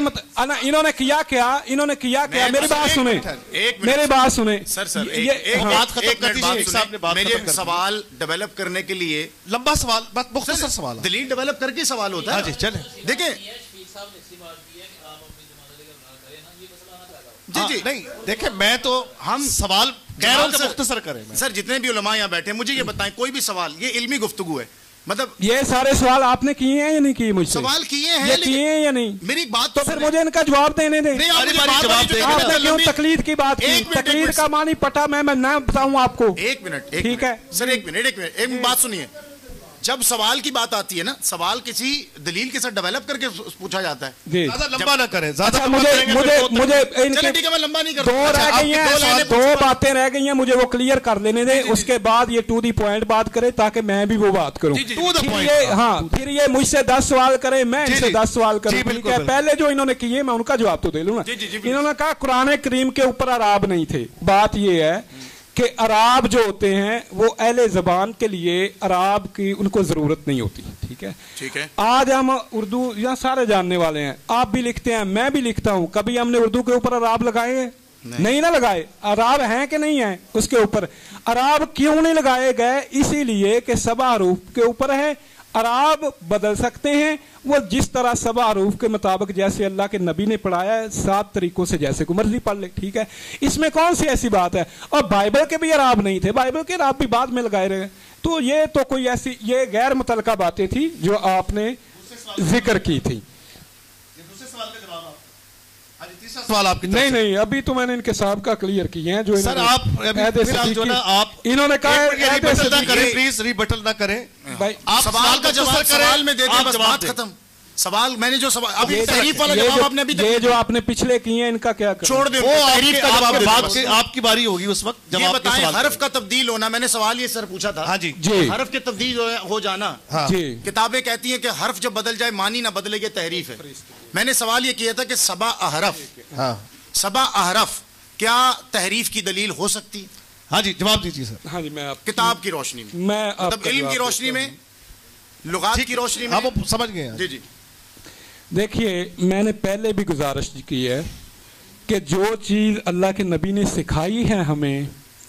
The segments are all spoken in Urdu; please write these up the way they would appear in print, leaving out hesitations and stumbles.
انہوں نے کیا کیا میری بات سنیں، میری بات سنیں سر میرے سوال ڈیولپ کرنے کے لیے لمبا سوال، مختصر سوال، دلیل ڈیولپ کر کے سوال ہوتا ہے. جی چلیں دیکھیں جی جی نہیں دیکھیں میں تو ہم سوال کہہ رہا ہوں کہ مختصر کریں. سر جتنے بھی علماء یہاں بیٹھے ہیں مجھے یہ بتائیں کوئی بھی سوال، یہ علمی گفتگو ہے، مطلب یہ سارے سوال آپ نے کیے ہیں یا نہیں کیے؟ مجھ سے سوال کیے ہیں، یہ کیے ہیں یا نہیں؟ میری بات تو پھر مجھے ان کا جواب دینے دیں. آپ نے کیوں تقلید کی بات کی؟ تقلید کا معنی پٹا میں نہ بتاؤں آپ کو. ایک منٹ ٹھیک ہے سر، ایک بات سنیے. جب سوال کی بات آتی ہے نا، سوال کسی دلیل کے ساتھ ڈیولپ کر کے پوچھا جاتا ہے. زیادہ لمبا نہ کریں، زیادہ مجھے ٹھیک ہے میں لمبا نہیں کرتا. دو رہ گئی ہیں، دو باتیں رہ گئی ہیں، مجھے وہ کلیئر کر لینے دیں. اس کے بعد یہ ٹو دی پوائنٹ بات کرے تاکہ میں بھی وہ بات کروں. ہاں پھر یہ مجھ سے 10 سوال کرے، میں ان سے 10 سوال کروں. ٹھیک ہے، پہلے جو انہوں نے کیے میں ان کا جواب تو دے لوں نا. انہوں نے کہا قرآن کریم کے اوپر اعراب نہیں تھے. بات یہ ہے کہ عراب جو ہوتے ہیں وہ اہل زبان کے لیے عراب کی ان کو ضرورت نہیں ہوتی. ٹھیک ہے، آج ہم اردو یہاں سارے جاننے والے ہیں، آپ بھی لکھتے ہیں، میں بھی لکھتا ہوں. کبھی ہم نے اردو کے اوپر عراب لگائے ہیں؟ نہیں نہ لگائے. عراب ہیں کہ نہیں ہیں اس کے اوپر؟ عراب کیوں نہیں لگائے گئے؟ اسی لیے کہ 7 حروف کے اوپر ہے. عراب بدل سکتے ہیں وہ جس طرح 7 حروف کے مطابق، جیسے اللہ کے نبی نے پڑھایا ہے 7 طریقوں سے، جیسے کو مرضی پڑھ لے. ٹھیک ہے، اس میں کون سی ایسی بات ہے؟ اور بائبل کے بھی عراب نہیں تھے، بائبل کے عراب بھی بعد میں لگائے رہے. تو یہ تو کوئی ایسی یہ غیر متعلقہ باتیں تھی جو آپ نے ذکر کی تھی. نہیں ابھی تو میں نے ان کے صاحب کا کلیئر کیے ہیں جو انہوں نے کہا ریبٹل نہ کریں. سوال کا جواب سوال میں دیتے بس بات ختم. سوال میں نے جو سوال ابھی تحریف والا جواب آپ نے ابھی یہ جو آپ نے پچھلے کیے ہیں ان کا کیا چھوڑ دیں، وہ تحریف کا جواب آپ کی باری ہوگی اس وقت جب یہ بتائیں. حرف کا تبدیل ہونا، میں نے سوال یہ سر پوچھا تھا. ہاں جی حرف کے تبدیل ہو جانا، کتابیں کہتی ہیں کہ حرف جب بدل جائے معنی نہ بدلے گی تحریف ہے. میں نے سوال یہ کیا تھا کہ 7 احرف کیا تحریف کی دلیل ہو سکتی؟ ہاں جی جواب دیجیے سر. ہاں جی میں کتاب کی روشنی میں، مطلب علم کی روشنی میں، لغات کی روشنی میں. آپ سمجھ گئے؟ جی دیکھیے میں نے پہلے بھی گزارش کی ہے کہ جو چیز اللہ کے نبی نے سکھائی ہے ہمیں،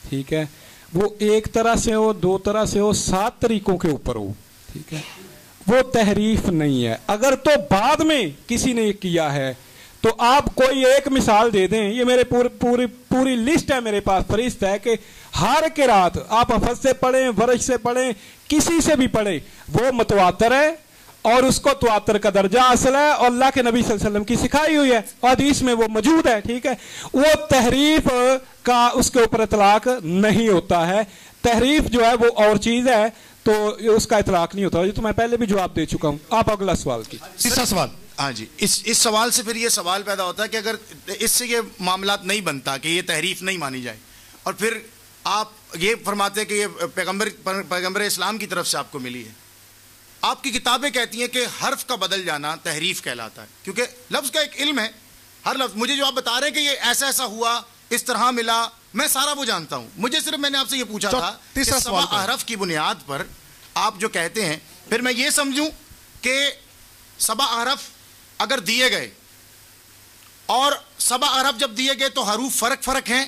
ٹھیک ہے، وہ ایک طرح سے ہو، 2 طرح سے ہو، 7 طریقوں کے اوپر ہو. ٹھیک ہے، وہ تحریف نہیں ہے. اگر تو بعد میں کسی نے کیا ہے تو آپ کوئی ایک مثال دے دیں. یہ میرے پوری لسٹ ہے میرے پاس، فہرست ہے کہ ہر قرات آپ حفظ سے پڑھیں، ورش سے پڑھیں، کسی سے بھی پڑھیں، وہ متواتر ہے اور اس کو تواتر کا درجہ حاصل ہے اور اللہ کے نبی صلی اللہ علیہ وسلم کی سکھائی ہوئی ہے اور حدیث میں وہ موجود ہے. ٹھیک ہے، وہ تحریف کا اس کے اوپر اطلاق نہیں ہوتا ہے. تحریف جو ہے وہ اور چیز ہے تو اس کا اطلاق نہیں ہوتا. یہ تو میں پہلے بھی جواب دے چکا ہوں. آپ اگلا سوال کی. تیسرا سوال. ہاں جی، اس سوال سے پھر یہ سوال پیدا ہوتا ہے کہ اگر اس سے یہ معاملات نہیں بنتا کہ یہ تحریف نہیں مانی جائے، اور پھر آپ یہ فرماتے ہیں کہ یہ پیغمبر اسلام کی طرف سے آپ کو ملی ہے. آپ کی کتابیں کہتی ہیں کہ حرف کا بدل جانا تحریف کہلاتا ہے، کیونکہ لفظ کا ایک علم ہے. ہر لفظ مجھے جو آپ بتا رہے ہیں کہ یہ ایسا ایسا ہوا، اس طرح ملا، میں سارا وہ جانتا ہوں. مجھے صرف میں نے آپ سے یہ پوچھا تھا کہ 7 احرف کی بنیاد پر آپ جو کہتے ہیں، پھر میں یہ سمجھوں کہ 7 احرف اگر دیے گئے اور 7 احرف جب دیے گئے تو حروف فرق ہیں،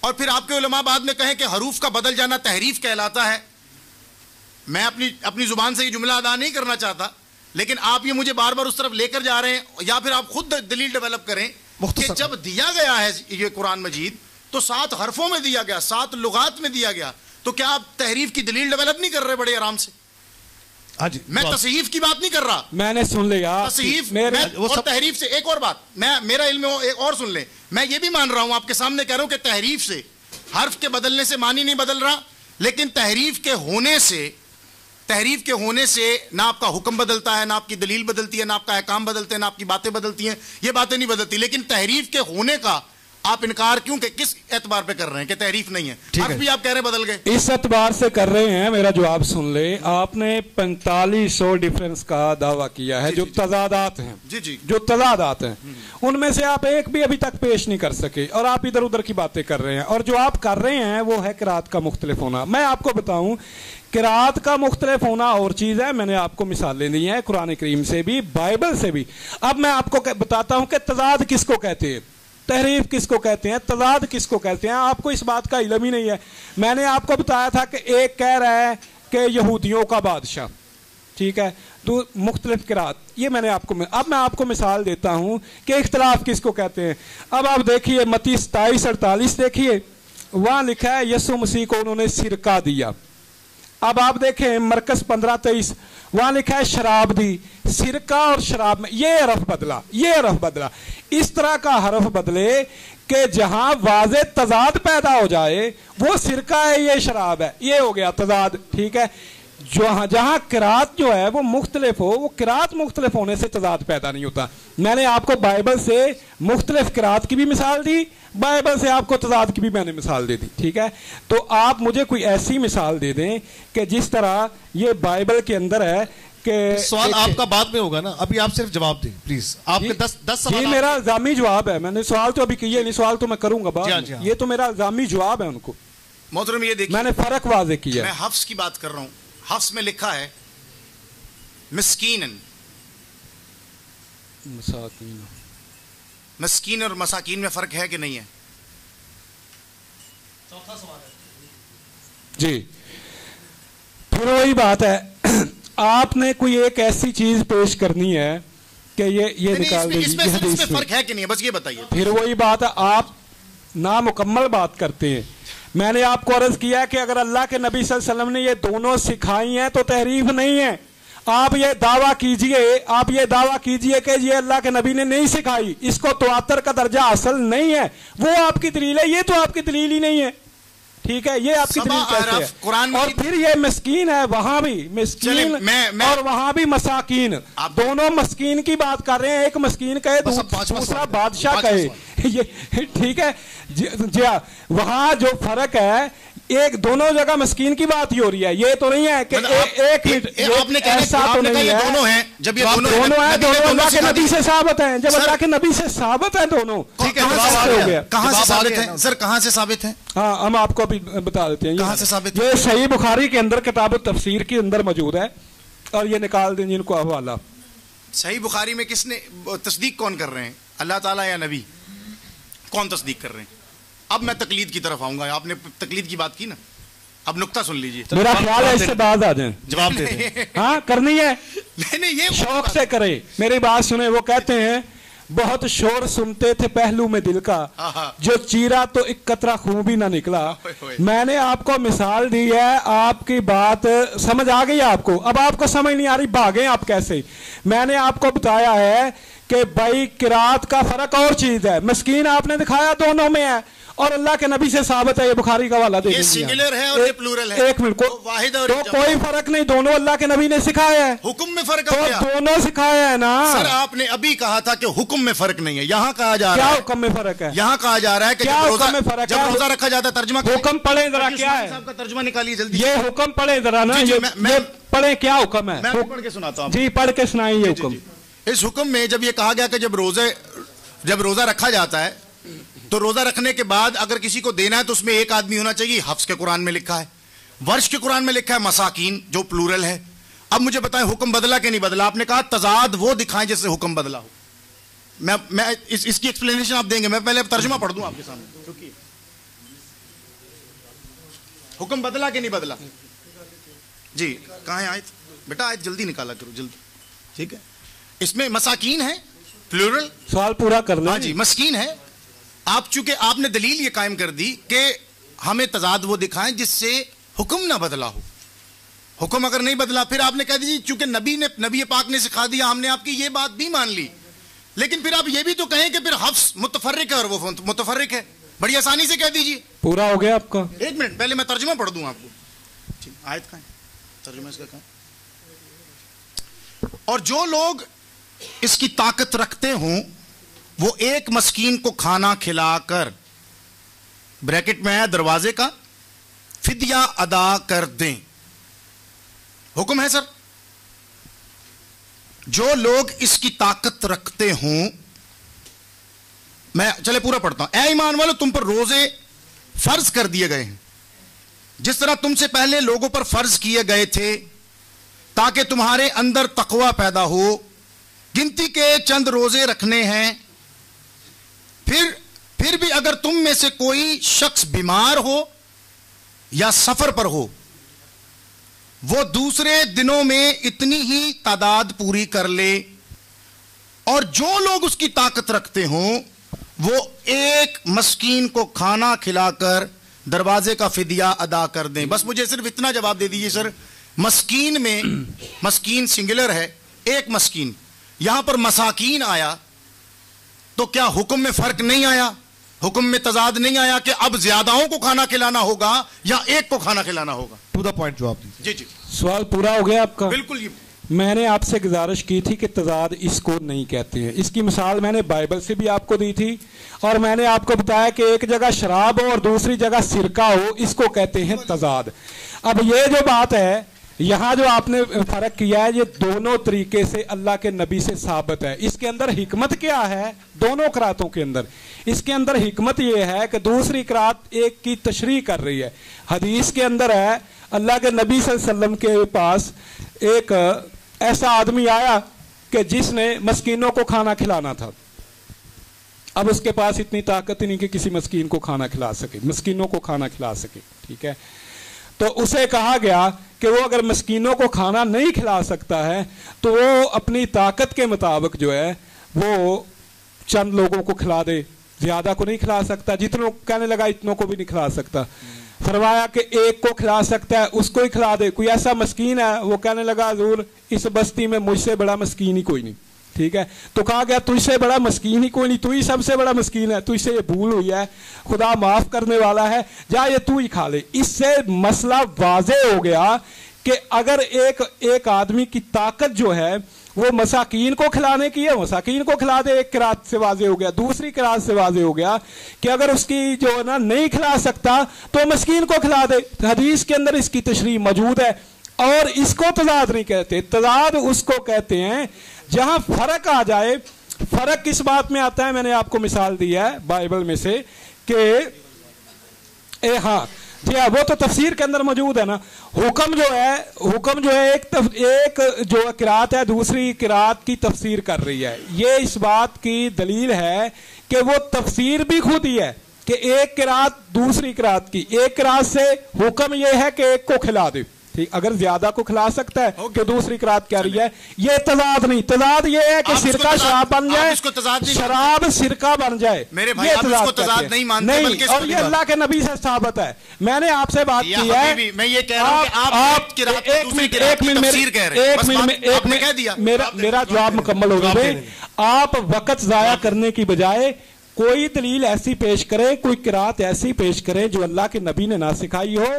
اور پھر آپ کے علماء بعد میں کہیں کہ حروف کا بدل جانا تحریف کہلاتا ہے. میں اپنی زبان سے یہ جملہ ادا نہیں کرنا چاہتا، لیکن آپ یہ مجھے بار بار اس طرف لے کر جا رہے ہیں. یا پھر آپ خود دلیل ڈیولپ کریں کہ جب دیا گیا ہے یہ قرآن مجید تو 7 حرفوں میں دیا گیا، 7 لغات میں دیا گیا، تو کیا آپ تحریف کی دلیل ڈیولپ نہیں کر رہے بڑے آرام سے؟ ہاں جی، میں تصحیف کی بات نہیں کر رہا. میں نے سن لیا تصحیف اور تحریف سے. ایک اور بات میرا علم ایک اور سن لیں. میں یہ بھی مان رہا ہوں، آپ کے سامنے کہہ رہا ہوں کہ تحریف سے، حرف کے بدلنے سے معنی نہیں بدل رہا، لیکن تحریف کے ہونے سے نہ آپ کا حکم بدلتا ہے، نہ آپ کی دلیل بدلتی ہے، نہ آپ کا احکام بدلتے ہیں، نہ آپ کی باتیں بدلتی ہیں. یہ باتیں نہیں بدلتی، لیکن تحریف کے ہونے کا آپ انکار کیوں کہ کس اعتبار پہ کر رہے ہیں کہ تحریف نہیں ہے؟ حق بھی آپ کہہ رہے بدل گئے. اس اعتبار سے کر رہے ہیں. میرا جواب سن لے. آپ نے 4500 ڈیفرنس کا دعویٰ کیا ہے جو تضادات ہیں, جو تضادات ہیں, ان میں سے آپ ایک بھی ابھی تک پیش نہیں کر سکے, اور آپ ادھر ادھر کی باتیں کر رہے ہیں. اور جو آپ کر رہے ہیں وہ ہے قرات کا مختلف ہونا. میں آپ کو بتاؤں, قرات کا مختلف ہونا اور چیز ہے. میں نے آپ کو مثالیں دی ہیں قرآن کریم سے بھی, بائبل سے بھی. اب میں آپ کو بتاتا ہوں کہ تضاد کس کو کہتے ہیں, تحریف کس کو کہتے ہیں, تضاد کس کو کہتے ہیں. آپ کو اس بات کا علم ہی نہیں ہے. میں نے آپ کو بتایا تھا کہ ایک کہہ رہا ہے کہ یہودیوں کا بادشاہ, ٹھیک ہے, تو مختلف قرات. یہ میں نے آپ کو, اب میں آپ کو مثال دیتا ہوں کہ اختلاف کس کو کہتے ہیں. اب آپ دیکھیے متی 27:48 دیکھیے, وہاں لکھا ہے یسوع مسیح کو انہوں نے سرکہ دیا. اب آپ دیکھیں مرکز 15:23, وہاں لکھا ہے شراب دی. سرکہ اور شراب میں یہ حرف بدلا, یہ حرف بدلا. اس طرح کا حرف بدلے کہ جہاں واضح تضاد پیدا ہو جائے, وہ سرکہ ہے یہ شراب ہے, یہ ہو گیا تضاد, ٹھیک ہے. جہاں قرات جو ہے وہ مختلف ہو, وہ قرات مختلف ہونے سے تضاد پیدا نہیں ہوتا. میں نے آپ کو بائبل سے مختلف قرات کی بھی مثال دی, بائبل سے آپ کو تضاد کی بھی میں نے مثال دے دی, ٹھیک ہے. تو آپ مجھے کوئی ایسی مثال دے دیں کہ جس طرح یہ بائبل کے اندر ہے کہ سوال آپ کا بعد میں ہوگا نا, ابھی آپ صرف جواب دیں پلیز. آپ کے 10 سوال. یہ میرا الزامی جواب ہے. میں نے سوال تو ابھی کیے نہیں, سوال تو میں کروں گا بعد. یہ تو میرا الزامی جواب ہے ان کو. محترم یہ دیکھیے, میں نے فرق واضح کیا. میں حفظ کی بات کر رہا ہوں. حفظ میں لکھا ہے مسکینن. مسکین اور مساکین میں فرق ہے کہ نہیں ہے؟ چوتھا سوال ہے جی. پھر وہی بات ہے, آپ نے کوئی ایک ایسی چیز پیش کرنی ہے کہ یہ نکال دیں. اس میں فرق ہے کہ نہیں ہے, بس یہ بتائیے. پھر وہی بات ہے, آپ نامکمل بات کرتے ہیں. میں نے آپ کو عرض کیا کہ اگر اللہ کے نبی صلی اللہ علیہ وسلم نے یہ دونوں سکھائی ہیں تو تحریف نہیں ہے. آپ یہ دعویٰ کیجئے کہ یہ اللہ کے نبی نے نہیں سکھائی, اس کو تواتر کا درجہ حاصل نہیں ہے, وہ آپ کی دلیل ہے. یہ تو آپ کی دلیل ہی نہیں ہے, ٹھیک ہے. یہ آپ کی دلیل کیسے ہے؟ اور پھر یہ مسکین ہے, وہاں بھی مسکین اور وہاں بھی مساکین. دونوں مسکین کی بات کر رہے ہیں, ایک مسکین کہے دوسرا بادشاہ کہے, ٹھیک ہے. جی ہاں, وہاں جو فرق ہے ایک دونوں جگہ مسکین کی بات ہی ہو رہی ہے. یہ تو نہیں ہے کہ ایک منٹ ایسا تو نہیں ہے. دونوں ہیں, جب یہ دونوں ہیں, دونوں اللہ کے نبی سے ثابت ہیں. جب اللہ کے نبی سے ثابت ہیں دونوں, کہاں سے ثابت ہیں سر؟ کہاں سے ثابت ہیں؟ ہاں, ہم آپ کو ابھی بتا دیتے ہیں کہاں سے ثابت. یہ صحیح بخاری کے اندر کتاب التفسیر کے اندر موجود ہے, اور یہ نکال دیں جن کو حوالہ. صحیح بخاری میں کس نے تصدیق کون کر رہے ہیں, اللہ تعالیٰ یا نبی؟ کون تصدیق کر رہے ہیں؟ اب میں تقلید کی طرف آؤں گا. آپ نے تقلید کی بات کی نا, اب نقطہ سن لیجئے. میرا خیال ہے اس سے باز آ جائیں, جواب دے دیں. ہاں کرنی ہے, نہیں یہ شوق سے کرے. میری بات سنیں, وہ کہتے ہیں بہت شور سنتے تھے پہلو میں دل کا, جو چیرا تو ایک قطرہ خون بھی نہ نکلا. میں نے آپ کو مثال دی ہے, آپ کی بات سمجھ آ گئی آپ کو. اب آپ کو سمجھ نہیں آ رہی, بھاگیں آپ کیسے. میں نے آپ کو بتایا ہے کہ بھائی قرات کا فرق اور چیز ہے. مسکین آپ نے دکھایا دونوں میں ہے, اور اللہ کے نبی سے ثابت ہے. یہ بخاری کا حوالہ دے دیجیے. یہ سنگولر ہے اور یہ پلورل ہے. ایک منٹ, واحد اور کوئی فرق نہیں, دونوں اللہ کے نبی نے سکھایا ہے. حکم میں فرق ہے, دونوں سکھایا ہے نا. سر آپ نے ابھی کہا تھا کہ حکم میں فرق نہیں ہے. یہاں کہا جا رہا ہے کیا حکم میں فرق ہے. یہاں کہا جا رہا ہے کہ جب روزہ رکھا جاتا ہے. ترجمہ حکم پڑھیں ذرا, کیا ہے صاحب کا ترجمہ نکالیے جلدی. یہ حکم پڑھیں ذرا نا, یہ پڑھیں کیا حکم ہے. میں پڑھ کے سناتا ہوں. جی پڑھ کے سنائیں یہ حکم. اس حکم میں جب یہ کہا گیا کہ جب روزہ رکھا جاتا ہے تو روزہ رکھنے کے بعد اگر کسی کو دینا ہے تو اس میں ایک آدمی ہونا چاہیے. حفظ کے قرآن میں لکھا ہے, ورش کے قرآن میں لکھا ہے مساکین, جو پلورل ہے. اب مجھے بتائیں حکم بدلا کہ نہیں بدلا؟ آپ نے کہا تضاد وہ دکھائیں جس سے حکم بدلا ہو. میں اس کی ایکسپلینیشن آپ دیں گے, میں پہلے ترجمہ پڑھ دوں آپ کے سامنے. حکم بدلا کہ نہیں بدلا؟ جی کہاں ہے آیت بیٹا؟ آیت جلدی نکالا کرو جلدی, ٹھیک ہے. اس میں مساکین ہے پلورل. سوال پورا کر لیں. ہاں جی مسکین ہے. آپ چونکہ آپ نے دلیل یہ قائم کر دی کہ ہمیں تضاد وہ دکھائیں جس سے حکم نہ بدلا ہو. حکم اگر نہیں بدلا پھر آپ نے کہہ دیجیے چونکہ نبی پاک نے سکھا دیا, ہم نے آپ کی یہ بات بھی مان لی. لیکن پھر آپ یہ بھی تو کہیں کہ پھر حفظ متفرق ہے اور وہ متفرق ہے. بڑی آسانی سے کہہ دیجیے. پورا ہو گیا آپ کا. ایک منٹ پہلے میں ترجمہ پڑھ دوں آپ کو. آیت کا ترجمہ اس کا کہاں. اور جو لوگ اس کی طاقت رکھتے ہوں وہ ایک مسکین کو کھانا کھلا کر بریکٹ میں ہے دروازے کا فدیہ ادا کر دیں. حکم ہے سر. جو لوگ اس کی طاقت رکھتے ہوں, میں چلے پورا پڑھتا ہوں. اے ایمان والو, تم پر روزے فرض کر دیے گئے ہیں جس طرح تم سے پہلے لوگوں پر فرض کیے گئے تھے تاکہ تمہارے اندر تقوی پیدا ہو. گنتی کے چند روزے رکھنے ہیں. پھر بھی اگر تم میں سے کوئی شخص بیمار ہو یا سفر پر ہو, وہ دوسرے دنوں میں اتنی ہی تعداد پوری کر لے, اور جو لوگ اس کی طاقت رکھتے ہوں وہ ایک مسکین کو کھانا کھلا کر دروازے کا فدیہ ادا کر دیں. بس مجھے صرف اتنا جواب دے دیجیے سر. مسکین میں مسکین سنگولر ہے, ایک مسکین. یہاں پر مساکین آیا تو کیا حکم میں فرق نہیں آیا؟ حکم میں تضاد نہیں آیا کہ اب زیادہوں کو کھانا کھلانا ہوگا یا ایک کو کھانا کھلانا ہوگا؟ ٹو دا پوائنٹ جواب دیجیے. جی جی, سوال پورا ہو گیا آپ کا؟ بالکل. میں نے آپ سے گزارش کی تھی کہ تضاد اس کو نہیں کہتے ہیں. اس کی مثال میں نے بائبل سے بھی آپ کو دی تھی, اور میں نے آپ کو بتایا کہ ایک جگہ شراب ہو اور دوسری جگہ سرکہ ہو, اس کو کہتے ہیں تضاد. اب یہ جو بات ہے یہاں جو آپ نے فرق کیا ہے, یہ دونوں طریقے سے اللہ کے نبی سے ثابت ہے. اس کے اندر حکمت کیا ہے دونوں قراتوں کے اندر؟ اس کے اندر حکمت یہ ہے کہ دوسری قرات ایک کی تشریح کر رہی ہے. حدیث کے اندر ہے اللہ کے نبی صلی اللہ علیہ وسلم کے پاس ایک ایسا آدمی آیا کہ جس نے مسکینوں کو کھانا کھلانا تھا. اب اس کے پاس اتنی طاقت نہیں کہ کسی مسکین کو کھانا کھلا سکے, مسکینوں کو کھانا کھلا سکے. ٹھیک ہے, تو اسے کہا گیا کہ وہ اگر مسکینوں کو کھانا نہیں کھلا سکتا ہے تو وہ اپنی طاقت کے مطابق جو ہے وہ چند لوگوں کو کھلا دے, زیادہ کو نہیں کھلا سکتا. جتنوں کہنے لگا اتنوں کو بھی نہیں کھلا سکتا. فرمایا کہ ایک کو کھلا سکتا ہے, اس کو ہی کھلا دے. کوئی ایسا مسکین ہے, وہ کہنے لگا حضور اس بستی میں مجھ سے بڑا مسکین ہی کوئی نہیں. ٹھیک ہے, تو کہا گیا تجھ سے بڑا مسکین ہی کوئی نہیں, تو ہی سب سے بڑا مسکین ہے, تجھ سے یہ بھول ہوئی ہے, خدا معاف کرنے والا ہے, جا یہ تو ہی کھا لے. اس سے مسئلہ واضح ہو گیا کہ اگر ایک آدمی کی طاقت جو ہے وہ مساکین کو کھلانے کی ہے, مساکین کو کھلا دے. ایک قرات سے واضح ہو گیا. دوسری قرات سے واضح ہو گیا کہ اگر اس کی جو ہے نا نہیں کھلا سکتا تو مسکین کو کھلا دے. حدیث کے اندر اس کی تشریح موجود ہے, اور اس کو تضاد نہیں کہتے. تضاد اس کو کہتے ہیں جہاں فرق آ جائے. فرق کس بات میں آتا ہے؟ میں نے آپ کو مثال دی ہے بائبل میں سے کہ ہاں جی ہاں, وہ تو تفسیر کے اندر موجود ہے نا. حکم جو ہے ایک جو قرات ہے دوسری قرات کی تفسیر کر رہی ہے. یہ اس بات کی دلیل ہے کہ وہ تفسیر بھی خود ہی ہے کہ ایک قرات دوسری قرات کی, ایک قرات سے حکم یہ ہے کہ ایک کو کھلا دے. ٹھیک, اگر زیادہ کو کھلا سکتا ہے کہ دوسری قرات کہہ رہی ہے. یہ تضاد نہیں. تضاد یہ ہے کہ سرکہ شراب بن جائے, شراب سرکہ بن جائے. میرے بھائی آپ اس کو تضاد نہیں مانتے, نہیں, اور یہ اللہ کے نبی سے ثابت ہے. میں نے آپ سے بات کی ہے. میں یہ کہہ رہا ہوں کہ آپ ایک منٹ میرا جواب مکمل ہو گیا. آپ وقت ضائع کرنے کی بجائے کوئی دلیل ایسی پیش کرے, کوئی قرات ایسی پیش کرے جو اللہ کے نبی نے نہ سکھائی ہو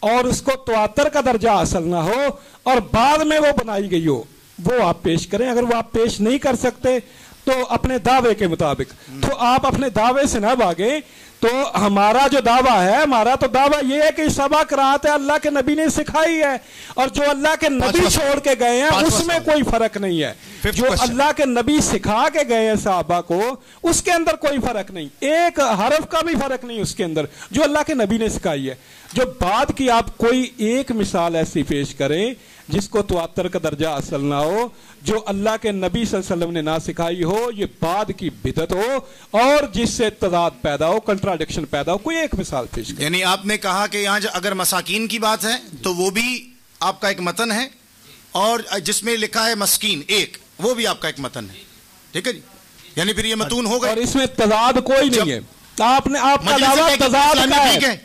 اور اس کو تواتر کا درجہ حاصل نہ ہو اور بعد میں وہ بنائی گئی ہو, وہ آپ پیش کریں. اگر وہ آپ پیش نہیں کر سکتے تو اپنے دعوے کے مطابق, تو آپ اپنے دعوے سے نہ بھاگیں. تو ہمارا جو دعویٰ ہے, ہمارا تو دعویٰ یہ ہے کہ سبا قرات ہے اللہ کے نبی نے سکھائی ہے, اور جو اللہ کے نبی چھوڑ کے گئے ہیں اس میں کوئی فرق نہیں ہے. جو اللہ کے نبی سکھا کے گئے ہیں صحابہ کو, اس کے اندر کوئی فرق نہیں, ایک حرف کا بھی فرق نہیں اس کے اندر, جو اللہ کے نبی نے سکھائی ہے. جو بات کی آپ کوئی ایک مثال ایسی پیش کریں جس کو تواتر کا درجہ حاصل نہ ہو, جو اللہ کے نبی صلی اللہ علیہ وسلم نے نہ سکھائی ہو, یہ بعد کی بدعت ہو اور جس سے تضاد پیدا ہو, کنٹراڈکشن پیدا ہو, کوئی ایک مثال پیش کریں. یعنی آپ نے کہا کہ یہاں اگر مساکین کی بات ہے تو وہ بھی آپ کا ایک متن ہے, اور جس میں لکھا ہے مسکین ایک, وہ بھی آپ کا ایک متن ہے. ٹھیک ہے جی, یعنی پھر یہ متون ہو گئے, اور اس میں تضاد کوئی نہیں ہے. آپ کا دعویٰ تضاد کا ہے,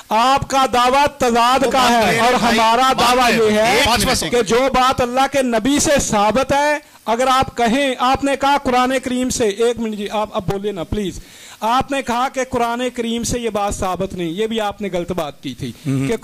آپ کا دعویٰ تضاد کا ہے, اور ہمارا دعویٰ یہ ہے کہ جو بات اللہ کے نبی سے ثابت ہے, اگر آپ کہیں, آپ نے کہا قرآن کریم سے, ایک منٹ جی آپ اب بولئے نا پلیز, آپ نے کہا کہ قرآن کریم سے یہ بات ثابت نہیں, یہ بھی آپ نے غلط بات کی تھی کہ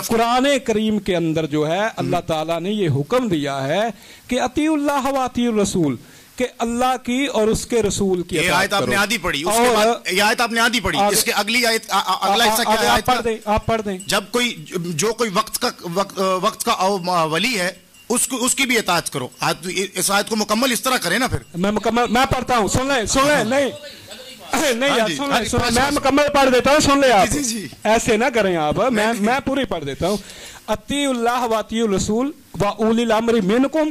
قرآن کریم کے اندر جو ہے اللہ تعالیٰ نے یہ حکم دیا ہے کہ اطیعوا اللہ و اطیعوا الرسول, کہ اللہ کی اور اس کے رسول کی یہ آیت آپ نے آدھی پڑھی، اس کے بعد یہ آیت آپ نے آدھی پڑھی، اس کے اگلی آیت اگلا حصہ کیا ہے آیت کا؟ آپ پڑھ دیں. جب کوئی وقت کا ولی ہے اس کی بھی اطاعت کرو. اس آیت کو مکمل اس طرح کریں نا. پھر میں پڑھتا ہوں، سن لیں. نہیں یار سن لیں، میں مکمل پڑھ دیتا ہوں، سن لیں آپ. ایسے نہ کریں آپ، میں پوری پڑھ دیتا ہوں. اطیعوا اللہ و اطیعوا الرسول و اولی الامر منکم.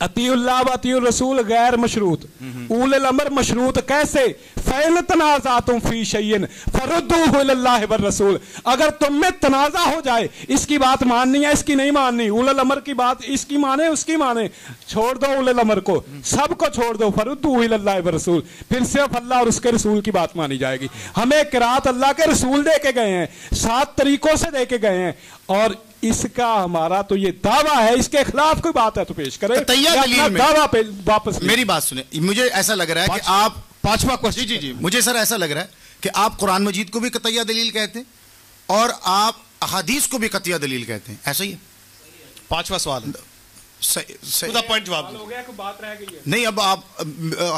اطیعوا اللہ و اطیعوا الرسول غیر مشروط، اولی الامر مشروط. کیسے؟ فَإِن تَنَازَعْتُمْ فِي شَيْءٍ فَرُدُّوهُ إِلَى اللَّهِ وَالرَّسُولِ. اگر تم میں تنازع ہو جائے، اس کی بات ماننی ہے، اس کی نہیں ماننی، اولی الامر کی بات اس کی مانے، اس کی مانے، چھوڑ دو اولی الامر کو، سب کو چھوڑ دو. فَرُدُّوهُ إِلَى اللَّهِ وَالرَّسُولِ. پھر صرف اللہ اور اس کے رسول کی بات مانی جائے گی. ہمیں قرات اللہ کے رسول دے کے گئے ہیں، 7 طریقوں سے دے کے گئے ہیں، اور اس کا ہمارا تو یہ دعویٰ ہے. اس کے خلاف کوئی بات ہے تو پیش کرے. دعویٰ پہ واپس. میری بات سنیں، مجھے ایسا لگ رہا ہے کہ آپ پانچواں کوشچن. جی مجھے سر ایسا لگ رہا ہے کہ آپ قرآن مجید کو بھی قطعیہ دلیل کہتے ہیں اور آپ احادیث کو بھی قطعیہ دلیل کہتے ہیں، ایسا ہی ہے؟ پانچواں سوال پوائنٹ جواب نہیں. اب آپ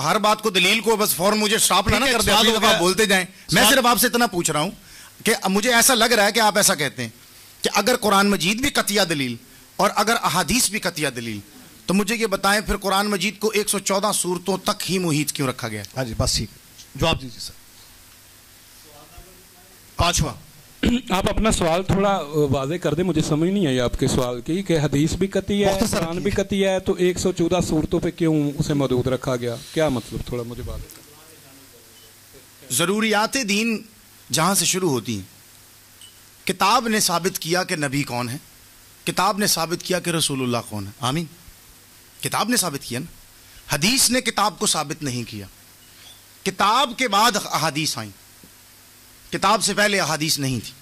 ہر بات کو دلیل کو بس فوراً مجھے سٹاپ نہ کر دیں، آپ بولتے جائیں. میں صرف آپ سے اتنا پوچھ رہا ہوں کہ مجھے ایسا لگ رہا ہے کہ آپ ایسا کہتے ہیں کہ اگر قرآن مجید بھی قطعیہ دلیل اور اگر احادیث بھی قطعیہ دلیل، تو مجھے یہ بتائیں پھر قرآن مجید کو 114 سورتوں تک ہی محیط کیوں رکھا گیا؟ ہاں جی بس ٹھیک، جواب دیجیے سر. پانچواں آپ اپنا سوال تھوڑا واضح کر دیں، مجھے سمجھ نہیں آئی آپ کے سوال کی کہ حدیث بھی قطعی ہے، قرآن بھی قطعی ہے، تو 114 صورتوں پہ کیوں اسے محدود رکھا گیا؟ کیا مطلب؟ تھوڑا مجھے واضح. ضروریات دین جہاں سے شروع ہوتی ہیں، کتاب نے ثابت کیا کہ نبی کون ہے، کتاب نے ثابت کیا کہ رسول اللہ کون ہے. آمین. کتاب نے ثابت کیا نا. حدیث نے کتاب کو ثابت نہیں کیا. کتاب کے بعد احادیث آئیں، کتاب سے پہلے احادیث نہیں تھی.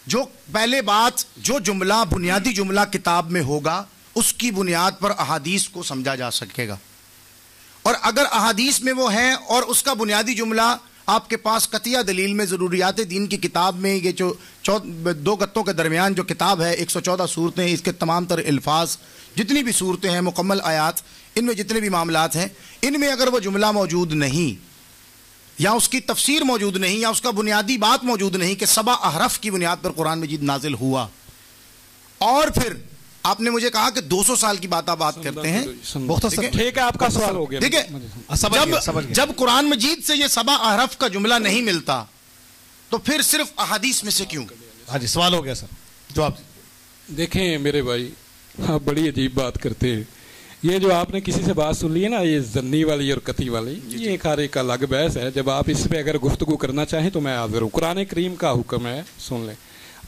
جو پہلے بات، جو جملہ بنیادی جملہ کتاب میں ہوگا، اس کی بنیاد پر احادیث کو سمجھا جا سکے گا. اور اگر احادیث میں وہ ہیں اور اس کا بنیادی جملہ آپ کے پاس قطعیہ دلیل میں ضروریات دین کی کتاب میں، یہ جو 2 گتوں کے درمیان جو کتاب ہے، 114 صورتیں، اس کے تمام تر الفاظ، جتنی بھی صورتیں ہیں، مکمل آیات، ان میں جتنے بھی معاملات ہیں، ان میں اگر وہ جملہ موجود نہیں یا اس کی تفسیر موجود نہیں یا اس کا بنیادی بات موجود نہیں کہ 7 احرف کی بنیاد پر قرآن مجید نازل ہوا، اور پھر آپ نے مجھے کہا کہ 200 سال کی بات کرتے ہیں. ٹھیک ہے، آپ کا سوال ہو گیا. ٹھیک ہے، جب قرآن مجید سے یہ 7 احرف کا جملہ نہیں ملتا تو پھر صرف احادیث میں سے کیوں؟ ہاں جی سوال ہو گیا سر، جواب. دیکھیں میرے بھائی، آپ بڑی عجیب بات کرتے ہیں. یہ جو آپ نے کسی سے بات سن لی ہے نا، یہ ظنی والی اور قطعی والی، یہ ایک ہر ایک الگ بحث ہے. جب آپ اس پہ اگر گفتگو کرنا چاہیں تو میں حاضر ہوں. قرآن کریم کا حکم ہے، سن لیں.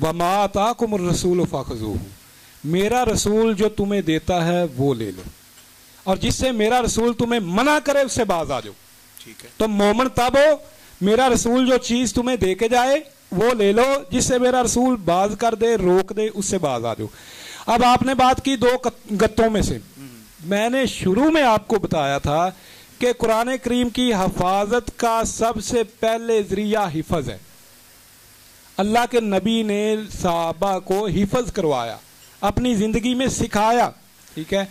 وَمَا آتَاكُمُ الرَّسُولُ فَخُذُوهُ. میرا رسول جو تمہیں دیتا ہے وہ لے لو، اور جس سے میرا رسول تمہیں منع کرے اس سے باز آ جاؤ. ٹھیک ہے. تم مومن تب ہو، میرا رسول جو چیز تمہیں دے کے جائے وہ لے لو، جس سے میرا رسول باز کر دے، روک دے، اس سے باز آ جاؤ. اب آپ نے بات کی 2 گتوں میں سے. میں نے شروع میں آپ کو بتایا تھا کہ قرآن کریم کی حفاظت کا سب سے پہلے ذریعہ حفظ ہے. اللہ کے نبی نے صحابہ کو حفظ کروایا، اپنی زندگی میں سکھایا. ٹھیک ہے،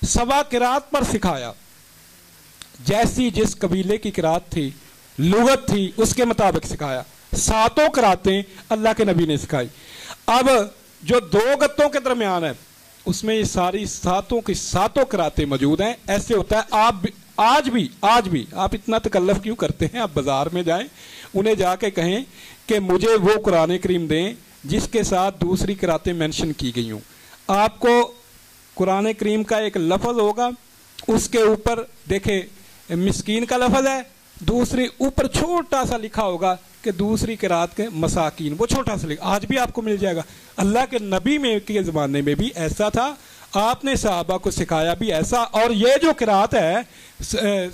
7 قرات پر سکھایا. جیسی جس قبیلے کی قرات تھی، لغت تھی، اس کے مطابق سکھایا. 7 قراتیں اللہ کے نبی نے سکھائی. اب جو 2 گتوں کے درمیان ہے، اس میں یہ ساری 7 کی 7 قراتیں موجود ہیں. ایسے ہوتا ہے آپ آج بھی آپ اتنا تکلف کیوں کرتے ہیں؟ آپ بازار میں جائیں، انہیں جا کے کہیں کہ مجھے وہ قرآن کریم دیں جس کے ساتھ دوسری قراتیں مینشن کی گئی ہوں. آپ کو قرآن کریم کا ایک لفظ ہوگا، اس کے اوپر دیکھیں مسکین کا لفظ ہے، دوسری اوپر چھوٹا سا لکھا ہوگا کہ دوسری قرات کے مساکین، وہ چھوٹا سا لکھا. آج بھی آپ کو مل جائے گا. اللہ کے نبی میں کے زمانے میں بھی ایسا تھا، آپ نے صحابہ کو سکھایا بھی ایسا. اور یہ جو قرات ہے،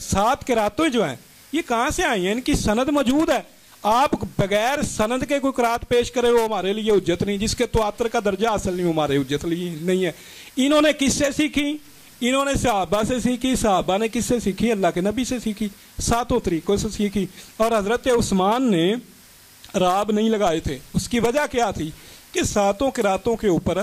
7 قراتیں جو ہیں، یہ کہاں سے آئی ہیں؟ ان کی سند موجود ہے. آپ بغیر سند کے کوئی قرات پیش کرے وہ ہمارے لیے حجت نہیں. جس کے تواتر کا درجہ حاصل نہیں، ہمارے حجت نہیں ہے. انہوں نے کس سے سیکھی؟ انہوں نے صحابہ سے سیکھی. صحابہ نے کس سے سیکھی؟ اللہ کے نبی سے سیکھی. 7 طریقوں سے سیکھی. اور حضرت عثمان نے راب نہیں لگائے تھے. اس کی وجہ کیا تھی کہ 7 قراتوں کے اوپر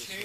6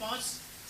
5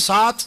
7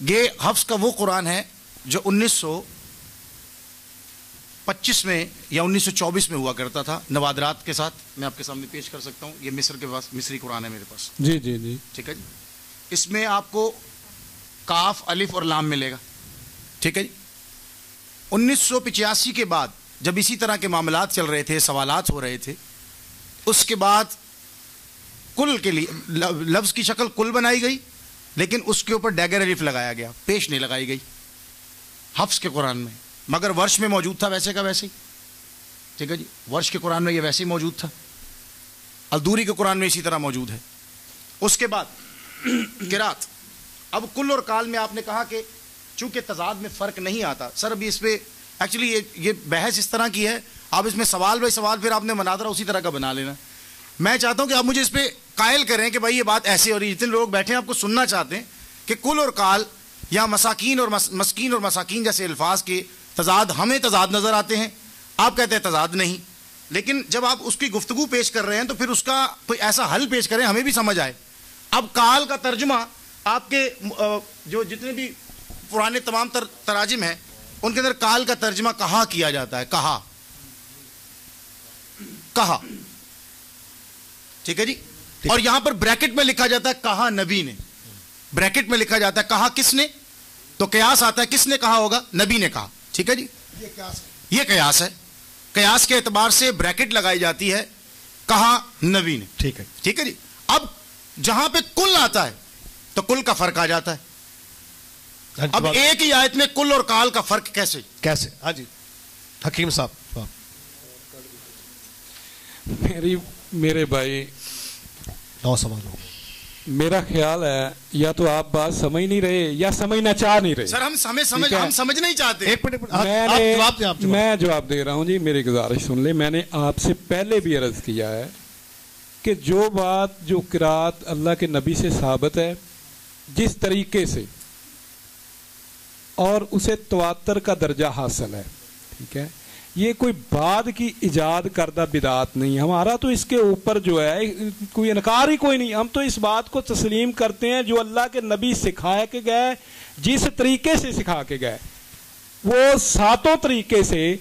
یہ حفظ کا وہ قرآن ہے جو 1925 میں یا 1924 میں ہوا کرتا تھا نوادرات کے ساتھ. میں آپ کے سامنے پیش کر سکتا ہوں. یہ مصر کے پاس مصری قرآن ہے میرے پاس. جی جی جی ٹھیک ہے جی. اس میں آپ کو کاف الف اور لام ملے گا. ٹھیک ہے جی. 1985 کے بعد جب اسی طرح کے معاملات چل رہے تھے, سوالات ہو رہے تھے, اس کے بعد کل کے لیے لفظ کی شکل کل بنائی گئی, لیکن اس کے اوپر ڈیگر الف لگایا گیا, پیش نہیں لگائی گئی حفظ کے قرآن میں. مگر ورش میں موجود تھا ویسے کا ویسے ہی. ٹھیک ہے جی. ورش کے قرآن میں یہ ویسے ہی موجود تھا, الدوری کے قرآن میں اسی طرح موجود ہے. اس کے بعد قرات. اب کل اور کال میں آپ نے کہا کہ چونکہ تضاد میں فرق نہیں آتا. سر ابھی اس پہ ایکچولی یہ بحث اس طرح کی ہے, آپ اس میں سوال بائی سوال پھر آپ نے مناظرہ اسی طرح کا بنا لینا. میں چاہتا ہوں کہ آپ مجھے اس پہ قائل کریں کہ بھائی یہ بات ایسے ہو رہی ہے. جتنے لوگ بیٹھے ہیں آپ کو سننا چاہتے ہیں کہ کل اور کال یا مساکین اور مسکین اور مساکین جیسے الفاظ کے تضاد, ہمیں تضاد نظر آتے ہیں, آپ کہتے ہیں تضاد نہیں. لیکن جب آپ اس کی گفتگو پیش کر رہے ہیں تو پھر اس کا کوئی ایسا حل پیش کریں ہمیں بھی سمجھ آئے. اب کال کا ترجمہ آپ کے جو جتنے بھی پرانے تمام تراجم ہیں ان کے اندر کال کا ترجمہ کہا کیا جاتا ہے, کہا. ٹھیک ہے جی. اور یہاں پر بریکٹ میں لکھا جاتا ہے کہا نبی نے, بریکٹ میں لکھا جاتا ہے کہا کس نے, تو قیاس آتا ہے کس نے کہا ہوگا, نبی نے کہا. ٹھیک ہے جی. یہ قیاس ہے. قیاس کے اعتبار سے بریکٹ لگائی جاتی ہے کہا نبی نے. ٹھیک ہے. ٹھیک ہے جی. اب جہاں پہ کل آتا ہے تو کل کا فرق آ جاتا ہے. اب ایک ہی آیت میں کل اور کال کا فرق کیسے؟ ہاں جی حکیم صاحب. میرے بھائی 9 سوال ہو. میرا خیال ہے یا تو آپ بات سمجھ نہیں رہے یا سمجھنا چاہ نہیں رہے. سر ہم سمجھ نہیں چاہتے. میں جواب دے رہا ہوں جی, میری گزارش سن لیں. میں نے آپ سے پہلے بھی عرض کیا ہے کہ جو بات جو قرات اللہ کے نبی سے ثابت ہے جس طریقے سے, اور اسے تواتر کا درجہ حاصل ہے, ٹھیک ہے, یہ کوئی بعد کی ایجاد کردہ بدعات نہیں. ہمارا تو اس کے اوپر جو ہے کوئی انکار ہی کوئی نہیں. ہم تو اس بات کو تسلیم کرتے ہیں جو اللہ کے نبی سکھا کے گئے, جس طریقے سے سکھا کے گئے, وہ 7 طریقے سے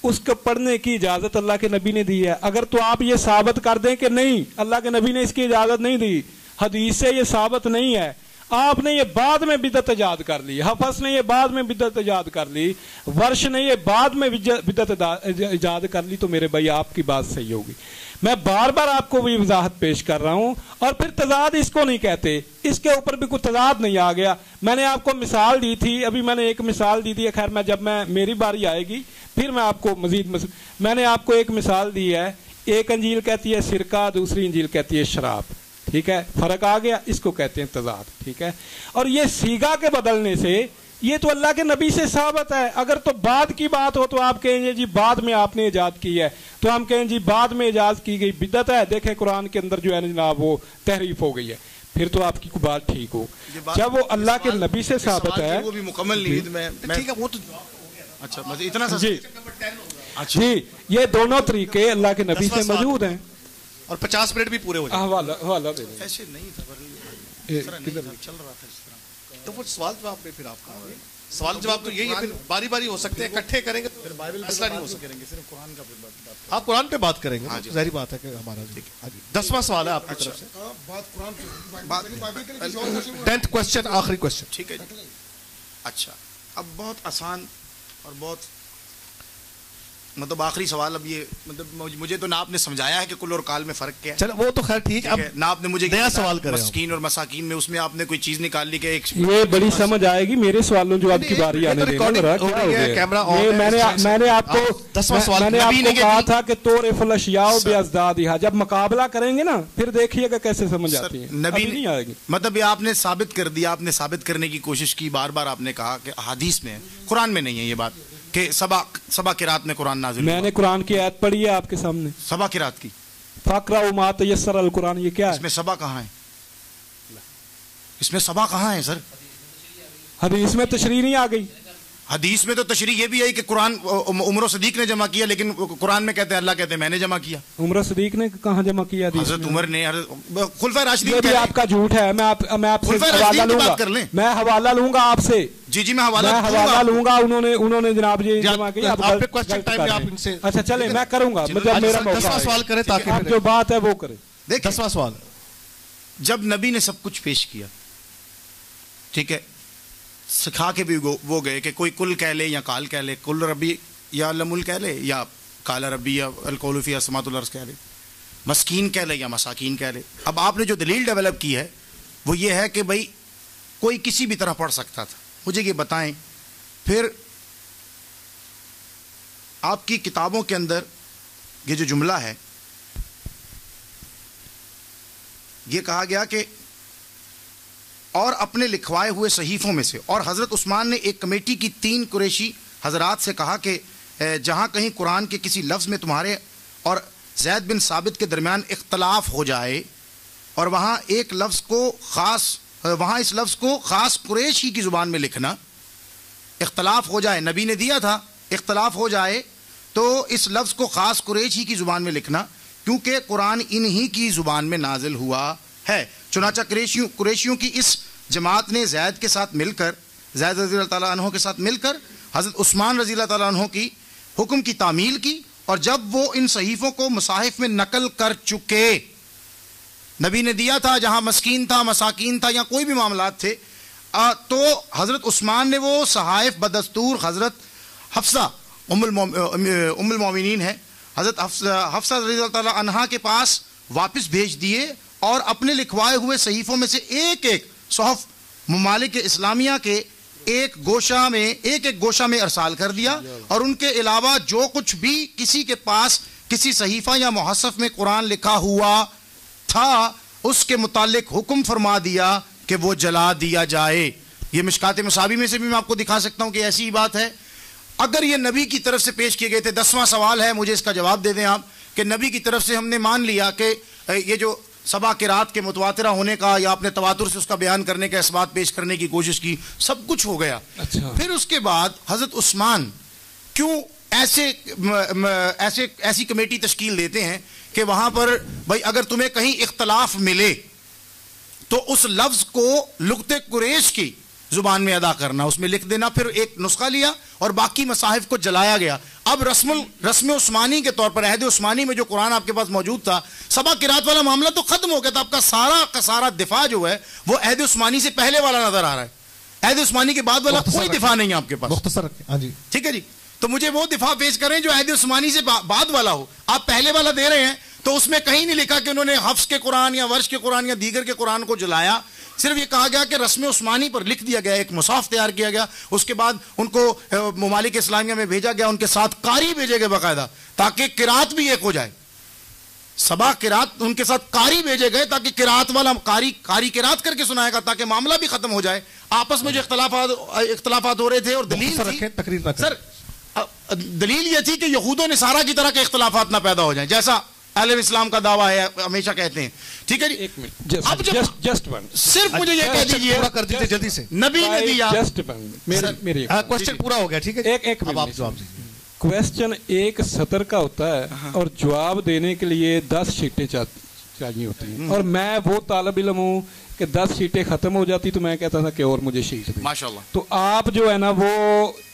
اس کو پڑھنے کی اجازت اللہ کے نبی نے دی ہے. اگر تو آپ یہ ثابت کر دیں کہ نہیں اللہ کے نبی نے اس کی اجازت نہیں دی, حدیث سے یہ ثابت نہیں ہے, آپ نے یہ بعد میں بدعت ایجاد کر لی, حفظ نے یہ بعد میں بدعت ایجاد کر لی, ورش نے یہ بعد میں بدعت ایجاد کر لی, تو میرے بھائی آپ کی بات صحیح ہوگی. میں بار بار آپ کو بھی وضاحت پیش کر رہا ہوں. اور پھر تضاد اس کو نہیں کہتے, اس کے اوپر بھی کوئی تضاد نہیں آ گیا. میں نے آپ کو مثال دی تھی, ابھی میں نے ایک مثال دی تھی, خیر میں جب میری باری آئے گی پھر میں آپ کو مزید میں نے آپ کو ایک مثال دی ہے. ایک انجیل کہتی ہے سرکہ, دوسری انجیل کہتی ہے شراب. ٹھیک ہے, فرق آ گیا, اس کو کہتے ہیں تضاد. ٹھیک ہے. اور یہ سیگا کے بدلنے سے یہ تو اللہ کے نبی سے ثابت ہے. اگر تو بعد کی بات ہو تو آپ کہیں گے جی بعد میں آپ نے ایجاد کی ہے, تو ہم کہیں جی بعد میں ایجاد کی گئی بدعت ہے. دیکھیں قرآن کے اندر جو ہے جناب وہ تحریف ہو گئی ہے, پھر تو آپ کی کوئی بات ٹھیک ہو. جب وہ اللہ کے نبی سے ثابت ہے, وہ بھی مکمل نہیں میں ٹھیک ہے وہ تو اچھا اتنا جی جی, یہ دونوں طریقے اللہ کے نبی سے موجود ہیں. اور 50 منٹ بھی پورے ہو جائیں. حوالہ دے دیں. ایسے نہیں تھا, چل رہا تھا اس طرح. تو وہ سوال جواب میں پھر آپ کا سوال جواب تو یہی ہے, پھر باری باری ہو سکتے ہیں, اکٹھے کریں گے پھر بائبل مسئلہ نہیں ہو سکے. صرف قرآن کا بات. آپ قرآن پہ بات کریں گے, ظاہری بات ہے کہ ہمارا 10واں سوال ہے آپ کی طرف سے. 10th کوسچن, آخری کوسچن. ٹھیک ہے جی. اچھا, اب بہت آسان اور بہت مطلب آخری سوال. اب یہ مطلب مجھے تو نہ آپ نے سمجھایا ہے کہ کل اور کال میں فرق کیا ہے. چلو وہ تو خیر ٹھیک ہے, نہ آپ نے مجھے نیا سوال کرے مسکین اور مساکین میں اس میں آپ نے کوئی چیز نکال لی کہ ایک یہ بڑی سمجھ آئے گی. میرے سوالوں جو آپ کی باری آنے دینا, میں نے آپ کو کہا تھا کہ طورف الاشیاء بازدادها, جب مقابلہ کریں گے نا پھر دیکھیے گا کیسے سمجھ آتی ہے. نبی نہیں آئے گی. مطلب یہ آپ نے ثابت کر دیا, آپ نے ثابت کرنے کی کوشش کی, بار بار آپ نے کہا کہ احادیث میں ہے, قرآن میں نہیں ہے یہ بات کہ سبا قرات میں قرآن نازل. میں نے قرآن کی آیت پڑھی ہے آپ کے سامنے, سبا قرات کی. فاقرؤوا ما تیسر القرآن, یہ کیا ہے؟ اس میں سبا کہاں ہے؟ اس میں سبا کہاں ہے سر؟ حدیث میں تشریح نہیں آ گئی. حدیث میں تو تشریح یہ بھی ہے کہ قرآن عمر و صدیق نے جمع کیا، لیکن قرآن میں کہتے ہیں اللہ کہتے ہیں میں نے جمع کیا. عمر و صدیق نے کہاں جمع کیا؟ حضرت عمر نے. خلفائے راشدین بھی آپ کا جھوٹ ہے. میں آپ سے حوالہ لوں گا. میں حوالہ لوں گا آپ سے. جی میں حوالہ لوں گا. انہوں نے جناب یہ جمع کیا. اچھا چلیں میں کروں گا. مطلب میرا موقع سوال کرے تاکہ جو بات ہے وہ کرے. 10واں سوال. جب نبی نے سب کچھ پیش کیا، ٹھیک ہے، سکھا کے بھی وہ گئے کہ کوئی کل کہہ لے یا کال کہہ لے، کل ربی یا لمل کہہ لے، یا کال ربی یا القول فی اسماء الارض کہہ لے، مسکین کہہ لے یا مساکین کہہ لے. اب آپ نے جو دلیل ڈیولپ کی ہے وہ یہ ہے کہ بھائی کوئی کسی بھی طرح پڑھ سکتا تھا. مجھے یہ بتائیں پھر آپ کی کتابوں کے اندر یہ جو جملہ ہے یہ کہا گیا کہ اور اپنے لکھوائے ہوئے صحیفوں میں سے، اور حضرت عثمان نے ایک کمیٹی کی 3 قریشی حضرات سے کہا کہ جہاں کہیں قرآن کے کسی لفظ میں تمہارے اور زید بن ثابت کے درمیان اختلاف ہو جائے اور وہاں اس لفظ کو خاص قریش ہی کی زبان میں لکھنا، اختلاف ہو جائے، نبی نے دیا تھا، اختلاف ہو جائے تو اس لفظ کو خاص قریش ہی کی زبان میں لکھنا کیونکہ قرآن انہی کی زبان میں نازل ہوا ہے. چنانچہ قریشیوں کی اس جماعت نے زید کے ساتھ مل کر، زید رضی اللہ تعالیٰ عنہ کے ساتھ مل کر حضرت عثمان رضی اللہ تعالیٰ عنہ کی حکم کی تعمیل کی، اور جب وہ ان صحیفوں کو مصاحف میں نقل کر چکے، نبی نے دیا تھا جہاں مسکین تھا، مساکین تھا یا کوئی بھی معاملات تھے، تو حضرت عثمان نے وہ صحائف بدستور حضرت حفصہ ام المومنین ہے، حضرت حفصہ رضی اللہ تعالیٰ عنہا کے پاس واپس بھیج دیے اور اپنے لکھوائے ہوئے صحیفوں میں سے ایک صحف ممالک اسلامیہ کے ایک گوشہ میں ارسال کر دیا، اور ان کے علاوہ جو کچھ بھی کسی کے پاس کسی صحیفہ یا محصف میں قرآن لکھا ہوا تھا اس کے متعلق حکم فرما دیا کہ وہ جلا دیا جائے. یہ مشکات مصابی میں سے بھی میں آپ کو دکھا سکتا ہوں کہ ایسی ہی بات ہے. اگر یہ نبی کی طرف سے پیش کیے گئے تھے، 10واں سوال ہے، مجھے اس کا جواب دے دیں آپ کہ نبی کی طرف سے ہم نے مان لیا کہ یہ جو 7 قرات کے متواترہ ہونے کا یا اپنے تواتر سے اس کا بیان کرنے کا اثبات پیش کرنے کی کوشش کی، سب کچھ ہو گیا. پھر اس کے بعد حضرت عثمان کیوں ایسی کمیٹی تشکیل دیتے ہیں کہ وہاں پر بھائی اگر تمہیں کہیں اختلاف ملے تو اس لفظ کو لغت قریش کی زبان میں ادا کرنا، اس میں لکھ دینا. پھر ایک نسخہ لیا اور باقی مصاحف کو جلایا گیا. اب رسم عثمانی کے طور پر عہد عثمانی میں جو قرآن آپ کے پاس موجود تھا، 7 قرات والا معاملہ تو ختم ہو گیا تھا. آپ کا سارا کا سارا دفاع جو ہے وہ عہد عثمانی سے پہلے والا نظر آ رہا ہے. عہد عثمانی کے بعد والا کوئی دفاع نہیں ہے آپ کے پاس. مختصر جی ٹھیک ہے جی. تو مجھے وہ دفاع پیش کریں جو عہد عثمانی سے بعد والا ہو. آپ پہلے والا دے رہے ہیں تو اس میں کہیں نہیں لکھا کہ انہوں نے حفص کے قرآن یا ورش کے قرآن یا دیگر کے قرآن کو جلایا. صرف یہ کہا گیا کہ رسم عثمانی پر لکھ دیا گیا، ایک مصحف تیار کیا گیا، اس کے بعد ان کو ممالک اسلامیہ میں بھیجا گیا، ان کے ساتھ قاری بھیجے گئے باقاعدہ تاکہ قرات بھی ایک ہو جائے. 7 قرات ان کے ساتھ قاری بھیجے گئے تاکہ قرات والا قاری قرات کر کے سنائے گا تاکہ معاملہ بھی ختم ہو جائے. آپس میں جو اختلافات ہو رہے تھے اور دلیل یہ تھی کہ یہود و نصارہ کی طرح کے اختلافات نہ پیدا ہو جائیں جیسا اہل اسلام کا دعویٰ ہے، ہمیشہ کہتے ہیں. ٹھیک ہے جی. اب صرف مجھے یہ کہہ دیجیے پورا کر دیجیے جلدی سے. نبی نے دیا کوسچن پورا ہو گیا. ٹھیک ہے ایک کوسچن 1 سطر کا ہوتا ہے اور جواب دینے کے لیے 10 شیٹیں چاہیے ہوتی ہیں، اور میں وہ طالب علم ہوں کہ 10 شیٹیں ختم ہو جاتی تو میں کہتا تھا کہ اور مجھے شیٹ دیں. ماشاءاللہ. تو آپ جو ہے نا وہ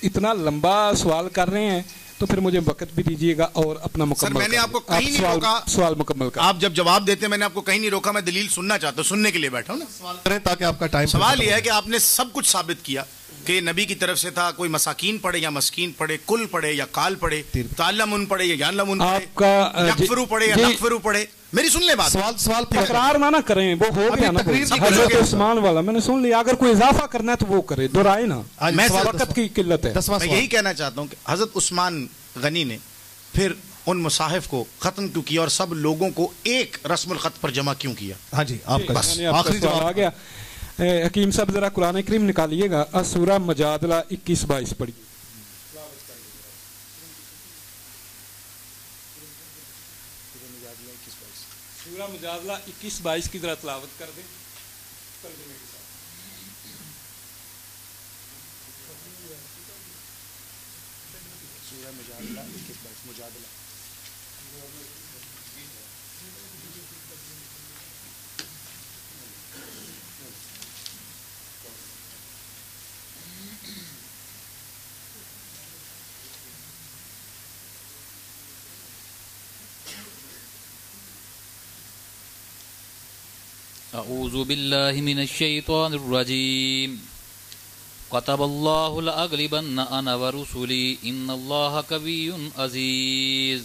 اتنا لمبا سوال کر رہے ہیں تو پھر مجھے وقت بھی دیجیے گا اور اپنا مکمل. میں نے آپ کو کہیں نہیں روکا سوال مکمل کر. آپ جب جواب دیتے ہیں میں نے آپ کو کہیں نہیں روکا، میں دلیل سننا چاہتا ہوں، سننے کے لیے بیٹھا ہوں نا. سوال کریں تاکہ آپ کا ٹائم. سوال یہ ہے کہ آپ نے سب کچھ ثابت کیا کہ نبی کی طرف سے تھا. کوئی مساکین پڑھے یا مسکین پڑھے، کل پڑھے یا کال پڑھے، تعلمون پڑھے یا یعلمون پڑھے، یغفرو پڑھے یا نغفرو پڑھے. میری سن لیں بات. سوال تکرار نہ کریں، وہ ہو گیا نا حضرت عثمان والا میں نے سن لیا. اگر کوئی اضافہ کرنا ہے تو وہ کرے، دہرائے نا. میں وقت کی قلت ہے. میں یہی کہنا چاہتا ہوں کہ حضرت عثمان غنی نے پھر ان مصاحف کو ختم کیوں کیا اور سب لوگوں کو ایک رسم الخط پر جمع کیوں کیا؟ ہاں جی آپ کا آخری جواب آ گیا. حکیم صاحب ذرا قرآن کریم نکالیے گا، سورہ مجادلہ 21-22 پڑھیے. سورہ مجادلہ 21-22 کی ذرا تلاوت کر دیں. اعوذ باللہ من الشیطان الرجیم كتب اللہ لأغلبن انا ورسلی ان اللہ قوی عزیز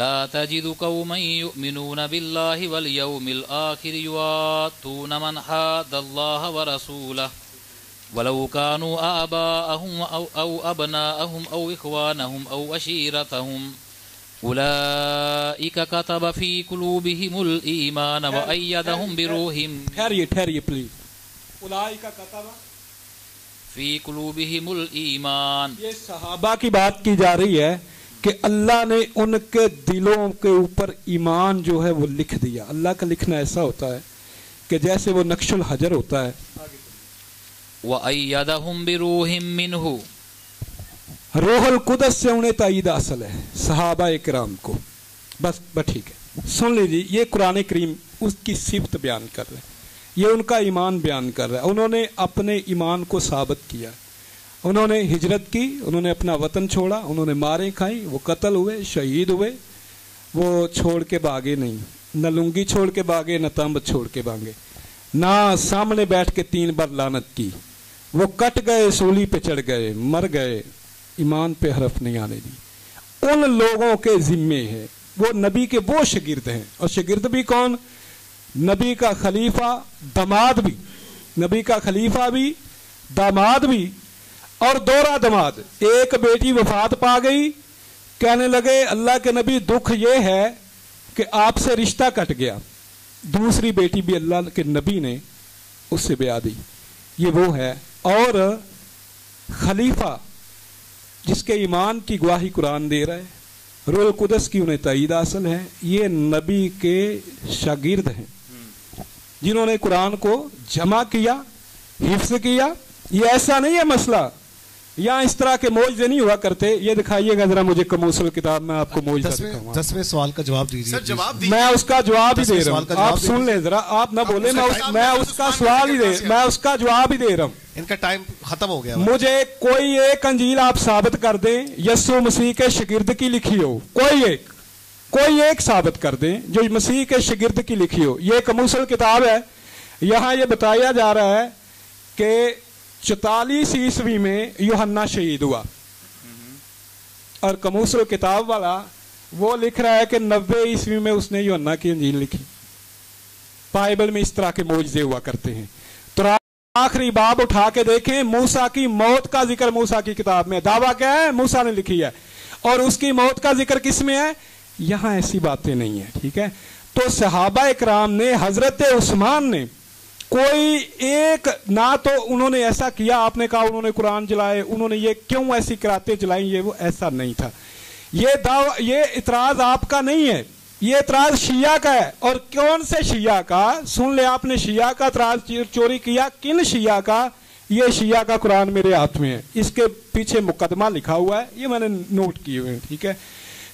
لا تجد قوما يؤمنون بالله واليوم الآخر يوادون من حاد الله ورسوله ولو كانوا آباءهم أو أبناءهم أو إخوانهم أو عشيرتهم أولئك كتب في قلوبهم الإيمان وأيدهم بروح ٹھہریے پلیز. اولئک کتب فی قلوبہم الایمان. یہ صحابہ کی بات کی جا رہی ہے کہ اللہ نے ان کے دلوں کے اوپر ایمان جو ہے وہ لکھ دیا. اللہ کا لکھنا ایسا ہوتا ہے کہ جیسے وہ نقش الحجر ہوتا ہے. وَأَيَّدَهُمْ بِرُوحٍ مِّنْهُ. روح القدس سے انہیں تائید حاصل ہے صحابہ کرام کو. بس ٹھیک ہے, سن لیجیے. یہ قرآن کریم اس کی صفت بیان کر رہے ہیں, یہ ان کا ایمان بیان کر رہا ہے. انہوں نے اپنے ایمان کو ثابت کیا, انہوں نے ہجرت کی, انہوں نے اپنا وطن چھوڑا, انہوں نے ماریں کھائیں, وہ قتل ہوئے, شہید ہوئے. وہ چھوڑ کے بھاگے نہیں, نہ لنگی چھوڑ کے بھاگے, نہ تمب چھوڑ کے بھاگے, نہ سامنے بیٹھ کے 3 بار لعنت کی. وہ کٹ گئے, سولی پہ چڑھ گئے, مر گئے, ایمان پہ حرف نہیں آنے دی. ان لوگوں کے ذمے ہے, وہ نبی کے وہ شاگرد ہیں. اور شاگرد بھی کون؟ نبی کا خلیفہ, داماد بھی, نبی کا خلیفہ بھی, داماد بھی, اور دورہ داماد. ایک بیٹی وفات پا گئی, کہنے لگے اللہ کے نبی دکھ یہ ہے کہ آپ سے رشتہ کٹ گیا. دوسری بیٹی بھی اللہ کے نبی نے اس سے بیاہ دی. یہ وہ ہے. اور خلیفہ جس کے ایمان کی گواہی قرآن دے رہا ہے, روح القدس کی انہیں تائید حاصل ہے. یہ نبی کے شاگرد ہیں جنہوں نے قرآن کو جمع کیا, حفظ کیا. یہ ایسا نہیں ہے مسئلہ, یہاں اس طرح کے معجزے نہیں ہوا کرتے. یہ دکھائیے گا ذرا مجھے کموسل کتاب میں, آپ کو معجزہ دکھاؤں گا. 10ویں سوال کا جواب دیجیے. میں اس کا جواب ہی دے رہا ہوں, آپ سن لیں ذرا, آپ نہ بولیں. میں اس کا سوال ہی میں اس کا جواب ہی دے رہا ہوں. ان کا ٹائم ختم ہو گیا. مجھے کوئی ایک انجیل آپ ثابت کر دیں یسوع مسیح کے شاگرد کی لکھی ہو, کوئی ایک ثابت کر دیں جو مسیح کے شاگرد کی لکھی ہو. یہ کموسل کتاب ہے. یہاں یہ بتایا جا رہا ہے کہ 44 عیسوی میں یوحنا شہید ہوا, اور کموسل کتاب والا وہ لکھ رہا ہے کہ 90 عیسوی میں اس نے یوحنا کی انجیل لکھی. بائبل میں اس طرح کے معجزے ہوا کرتے ہیں. تو آخری باب اٹھا کے دیکھیں, موسیٰ کی موت کا ذکر موسیٰ کی کتاب میں. دعویٰ کیا ہے؟ موسیٰ نے لکھی ہے. اور اس کی موت کا ذکر کس میں ہے؟ یہاں ایسی باتیں نہیں ہیں. ٹھیک ہے. تو صحابہ اکرام نے, حضرت عثمان نے, کوئی ایک نہ تو انہوں نے ایسا کیا آپ نے کہا انہوں نے قرآن جلائے, انہوں نے یہ کیوں ایسی کراتیں جلائیں, یہ وہ ایسا نہیں تھا. یہ اعتراض آپ کا نہیں ہے, یہ اعتراض شیعہ کا ہے. اور کون سے شیعہ کا؟ سن لے, آپ نے شیعہ کا اعتراض چوری کیا. کن شیعہ کا؟ یہ شیعہ کا قرآن میرے ہاتھ میں ہے, اس کے پیچھے مقدمہ لکھا ہوا ہے, یہ میں نے نوٹ کیے ہوئے ہیں. ٹھیک ہے.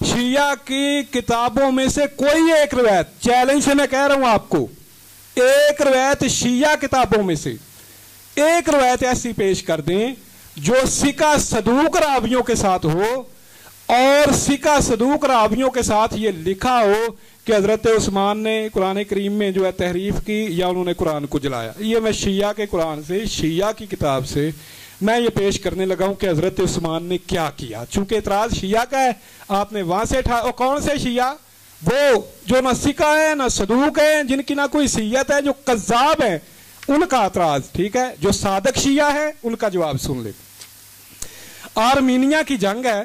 شیعہ کی کتابوں میں سے کوئی ایک روایت, چیلنج سے میں کہہ رہا ہوں آپ کو, ایک روایت شیعہ کتابوں میں سے ایک روایت ایسی پیش کر دیں جو ثقہ صدوق راویوں کے ساتھ ہو, اور ثقہ صدوق راویوں کے ساتھ یہ لکھا ہو کہ حضرت عثمان نے قرآن کریم میں جو ہے تحریف کی یا انہوں نے قرآن کو جلایا. یہ میں شیعہ کے قرآن سے, شیعہ کی کتاب سے میں یہ پیش کرنے لگا ہوں کہ حضرت عثمان نے کیا کیا. چونکہ اعتراض شیعہ کا ہے, آپ نے وہاں سے اور کون سے شیعہ؟ وہ جو نہ ثقہ ہے نہ صدوق ہے, جن کی نہ کوئی صحیحت ہے, جو کذاب ہیں, ان کا اعتراض. ٹھیک ہے. جو صادق شیعہ ہے ان کا جواب سن لے. آرمینیا کی جنگ ہے,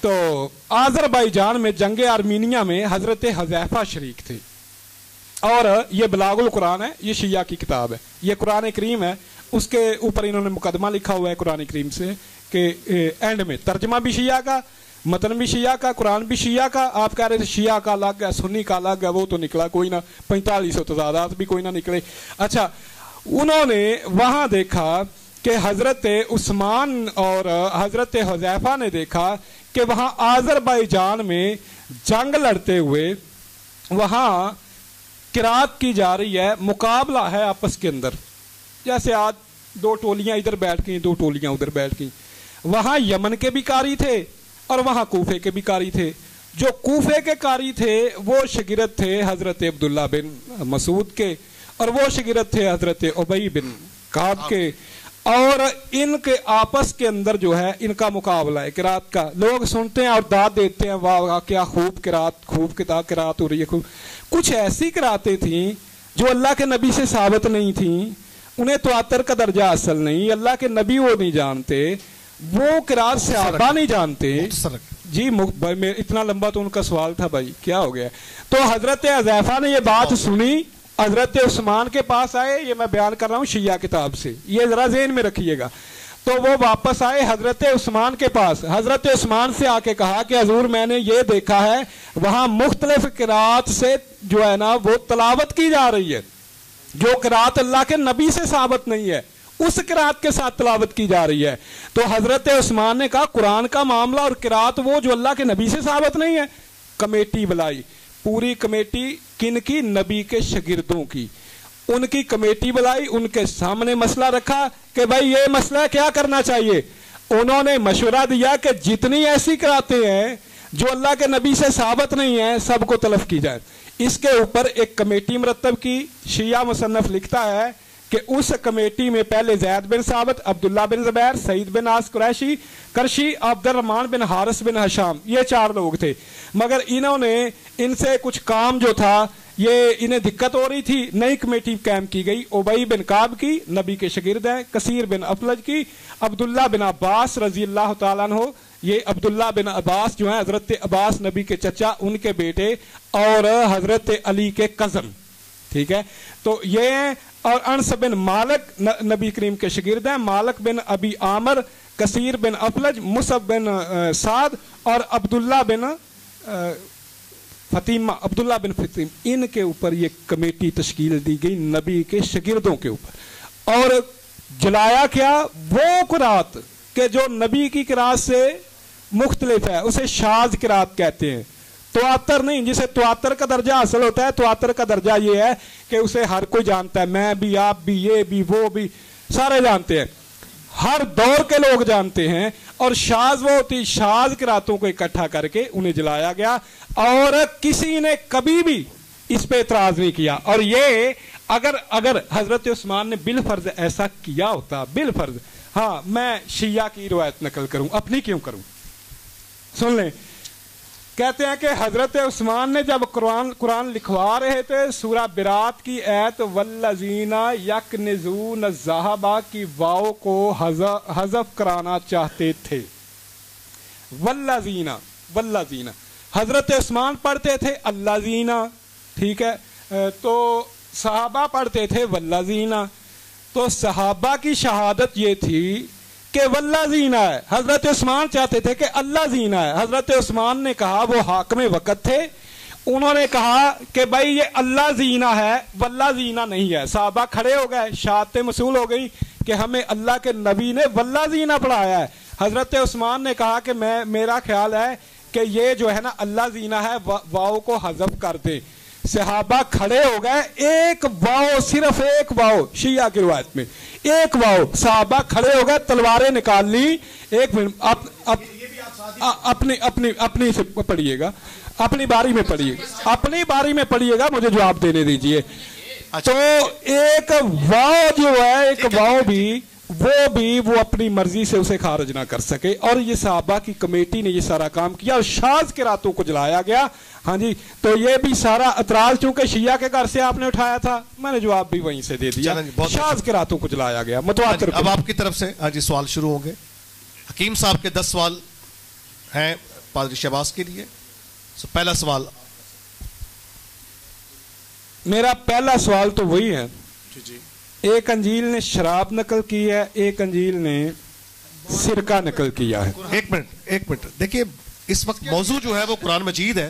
تو آذربائیجان میں جنگ آرمینیا میں حضرت حذیفہ شریک تھے. اور یہ بلاغ القرآن ہے, یہ شیعہ کی کتاب ہے, یہ قرآن کریم ہے, اس کے اوپر انہوں نے مقدمہ لکھا ہوا ہے قرآن کریم سے کہ اینڈ میں ترجمہ بھی شیعہ کا, متن بھی شیعہ کا, قرآن بھی شیعہ کا. آپ کہہ رہے تھے شیعہ کا الگ ہے, سنی کا الگ ہے, وہ تو نکلا کوئی نہ, 4500 تضادات بھی کوئی نہ نکلے. اچھا, انہوں نے وہاں دیکھا کہ حضرت عثمان اور حضرت حذیفہ نے دیکھا کہ وہاں آذربائیجان میں جنگ لڑتے ہوئے وہاں قرات کی جا رہی ہے، مقابلہ ہے آپس کے اندر، جیسے آج دو ٹولیاں ادھر بیٹھ گئیں، دو ٹولیاں ادھر بیٹھ گئیں. وہاں یمن کے بھی قاری تھے اور وہاں کوفے کے بھی قاری تھے. جو کوفے کے قاری تھے وہ شاگرد تھے حضرت عبداللہ بن مسعود کے، اور وہ شاگرد تھے حضرت ابی بن کعب کے، اور ان کے آپس کے اندر جو ہے ان کا مقابلہ ہے قرات کا. لوگ سنتے ہیں اور داد دیتے ہیں، واہ واہ کیا خوب قرات، خوب قرات ہو رہی ہے. خوب کچھ ایسی قراتیں تھیں جو اللہ کے نبی سے ثابت نہیں تھیں، انہیں تواتر کا درجہ حاصل نہیں، اللہ کے نبی وہ نہیں جانتے، وہ قرات صحابہ نہیں جانتے. جی اتنا لمبا تو ان کا سوال تھا بھائی، کیا ہو گیا؟ تو حضرت حذیفہ نے یہ بات سنی، حضرت عثمان کے پاس آئے، یہ میں بیان کر رہا ہوں شیعہ کتاب سے، یہ ذرا ذہن میں رکھیے گا. تو وہ واپس آئے حضرت عثمان کے پاس، حضرت عثمان سے آ کے کہا کہ حضور میں نے یہ دیکھا ہے وہاں مختلف قرات سے جو ہے نا وہ تلاوت کی جا رہی ہے، جو قرات اللہ کے نبی سے ثابت نہیں ہے اس قرات کے ساتھ تلاوت کی جا رہی ہے. تو حضرت عثمان نے کہا قرآن کا معاملہ اور قرات وہ جو اللہ کے نبی سے ثابت نہیں ہے. کمیٹی بلائی، پوری کمیٹی کن کی؟ نبی کے شاگردوں کی. ان کی کمیٹی بلائی، ان کے سامنے مسئلہ رکھا کہ بھائی یہ مسئلہ کیا کرنا چاہیے. انہوں نے مشورہ دیا کہ جتنی ایسی قراتیں ہیں جو اللہ کے نبی سے ثابت نہیں ہیں سب کو تلف کی جائے. اس کے اوپر ایک کمیٹی مرتب کی. شیعہ مصنف لکھتا ہے کہ اس کمیٹی میں پہلے زید بن ثابت، عبداللہ بن زبیر، سعید بن عاص قریشی کرشی، عبد الرحمن بن حارث بن ہشام، یہ 4 لوگ تھے. مگر انہوں نے ان سے کچھ کام جو تھا یہ انہیں دقت ہو رہی تھی، نئی کمیٹی قائم کی گئی. ابی بن کعب کی، نبی کے شاگرد ہیں، کثیر بن افلج کی، عبداللہ بن عباس رضی اللہ تعالیٰ عنہ، یہ عبداللہ بن عباس جو ہیں حضرت عباس نبی کے چچا، ان کے بیٹے، اور حضرت علی کے کزن. ٹھیک ہے، تو یہ ہیں. اور انس بن مالک نبی کریم کے شاگرد ہیں، مالک بن ابی عامر، کثیر بن افلج، مصعب بن سعد اور عبداللہ بن فطیمہ، عبداللہ بن فطیم. ان کے اوپر یہ کمیٹی تشکیل دی گئی نبی کے شاگردوں کے اوپر. اور جلایا کیا؟ وہ قرات کہ جو نبی کی قرات سے مختلف ہے اسے شاذ قرات کہتے ہیں. تواتر نہیں، جسے تواتر کا درجہ حاصل ہوتا ہے. تواتر کا درجہ یہ ہے کہ اسے ہر کوئی جانتا ہے، میں بھی، آپ بھی، یہ بھی، وہ بھی، سارے جانتے ہیں، ہر دور کے لوگ جانتے ہیں. اور شاذ وہ ہوتی، شاذ قراتوں کو اکٹھا کر کے انہیں جلایا گیا اور کسی نے کبھی بھی اس پہ اعتراض نہیں کیا. اور یہ اگر حضرت عثمان نے بالفرض ایسا کیا ہوتا، بالفرض، ہاں میں شیعہ کی روایت نقل کروں، اپنی کیوں کروں؟ سن لیں. کہتے ہیں کہ حضرت عثمان نے جب قرآن لکھوا رہے تھے سورہ برات کی آیت والذین یکنزون الذھب کی واو کو حذف کرانا چاہتے تھے. والذین حضرت عثمان پڑھتے تھے الذین، ٹھیک ہے، تو صحابہ پڑھتے تھے والذین. تو صحابہ کی شہادت یہ تھی کہ والذین ہے، حضرت عثمان چاہتے تھے کہ اللہ زینہ ہے. حضرت عثمان نے کہا، وہ حاکم وقت تھے، انہوں نے کہا کہ بھائی یہ اللہ زینہ ہے، واللہ زینہ نہیں ہے. صحابہ کھڑے ہو گئے، شہادتیں موصول ہو گئی کہ ہمیں اللہ کے نبی نے واللہ زینہ پڑھایا ہے. حضرت عثمان نے کہا کہ میرا خیال ہے کہ یہ جو ہے نا اللہ زینہ ہے، واؤ کو حذف کر دیں. صحابہ کھڑے ہو گئے، ایک واؤ، صرف ایک واؤ، شیعہ کی روایت میں ایک واؤ، صحابہ کھڑے ہو گئے، تلواریں نکال لی. ایک منٹ، اپنی سے پڑھیے گا، اپنی باری میں پڑھیے گا، اپنی باری میں پڑھیے گا، مجھے جواب دینے دیجئے. تو ایک واؤ جو ہے، ایک واؤ بھی وہ اپنی مرضی سے اسے خارج نہ کر سکے. اور یہ صحابہ کی کمیٹی نے یہ سارا کام کیا اور شاذ قراتوں کو جلایا گیا. ہاں جی، تو یہ بھی سارا اعتراض چونکہ شیعہ کے گھر سے آپ نے اٹھایا تھا، میں نے جواب بھی وہیں سے دے دیا. شاذ قراتوں کو جلایا گیا متواتر. اب آپ کی طرف سے ہاں جی سوال شروع ہوں گے. حکیم صاحب کے 10 سوال ہیں پادری شہباز کے لیے. پہلا سوال، میرا پہلا سوال تو وہی ہے، ایک انجیل نے شراب نقل کی ہے، ایک انجیل نے سرکہ نقل کیا ہے. ایک منٹ دیکھیے، اس وقت موضوع جو ہے وہ قرآن مجید ہے.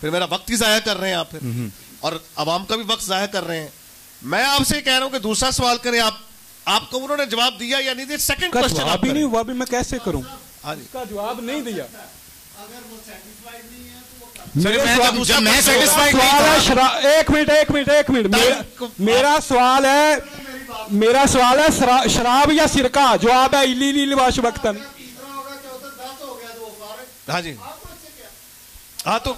پھر میرا وقت ہی ضائع کر رہے ہیں آپ پھر, اور عوام کا بھی وقت ضائع کر رہے ہیں. میں آپ سے کہہ رہا ہوں کہ دوسرا سوال کریں. آپ کو انہوں نے جواب دیا یا نہیں دیا؟ سیکنڈ کوسچن ابھی نہیں ہوا, بھی میں کیسے کروں؟ ہاں جی, اس کا جواب نہیں دیا. ایک منٹ میرا سوال ہے شراب یا سرکہ؟ جواب ہے ایلی لباش وقتاً. ہاں جی, ہاں تو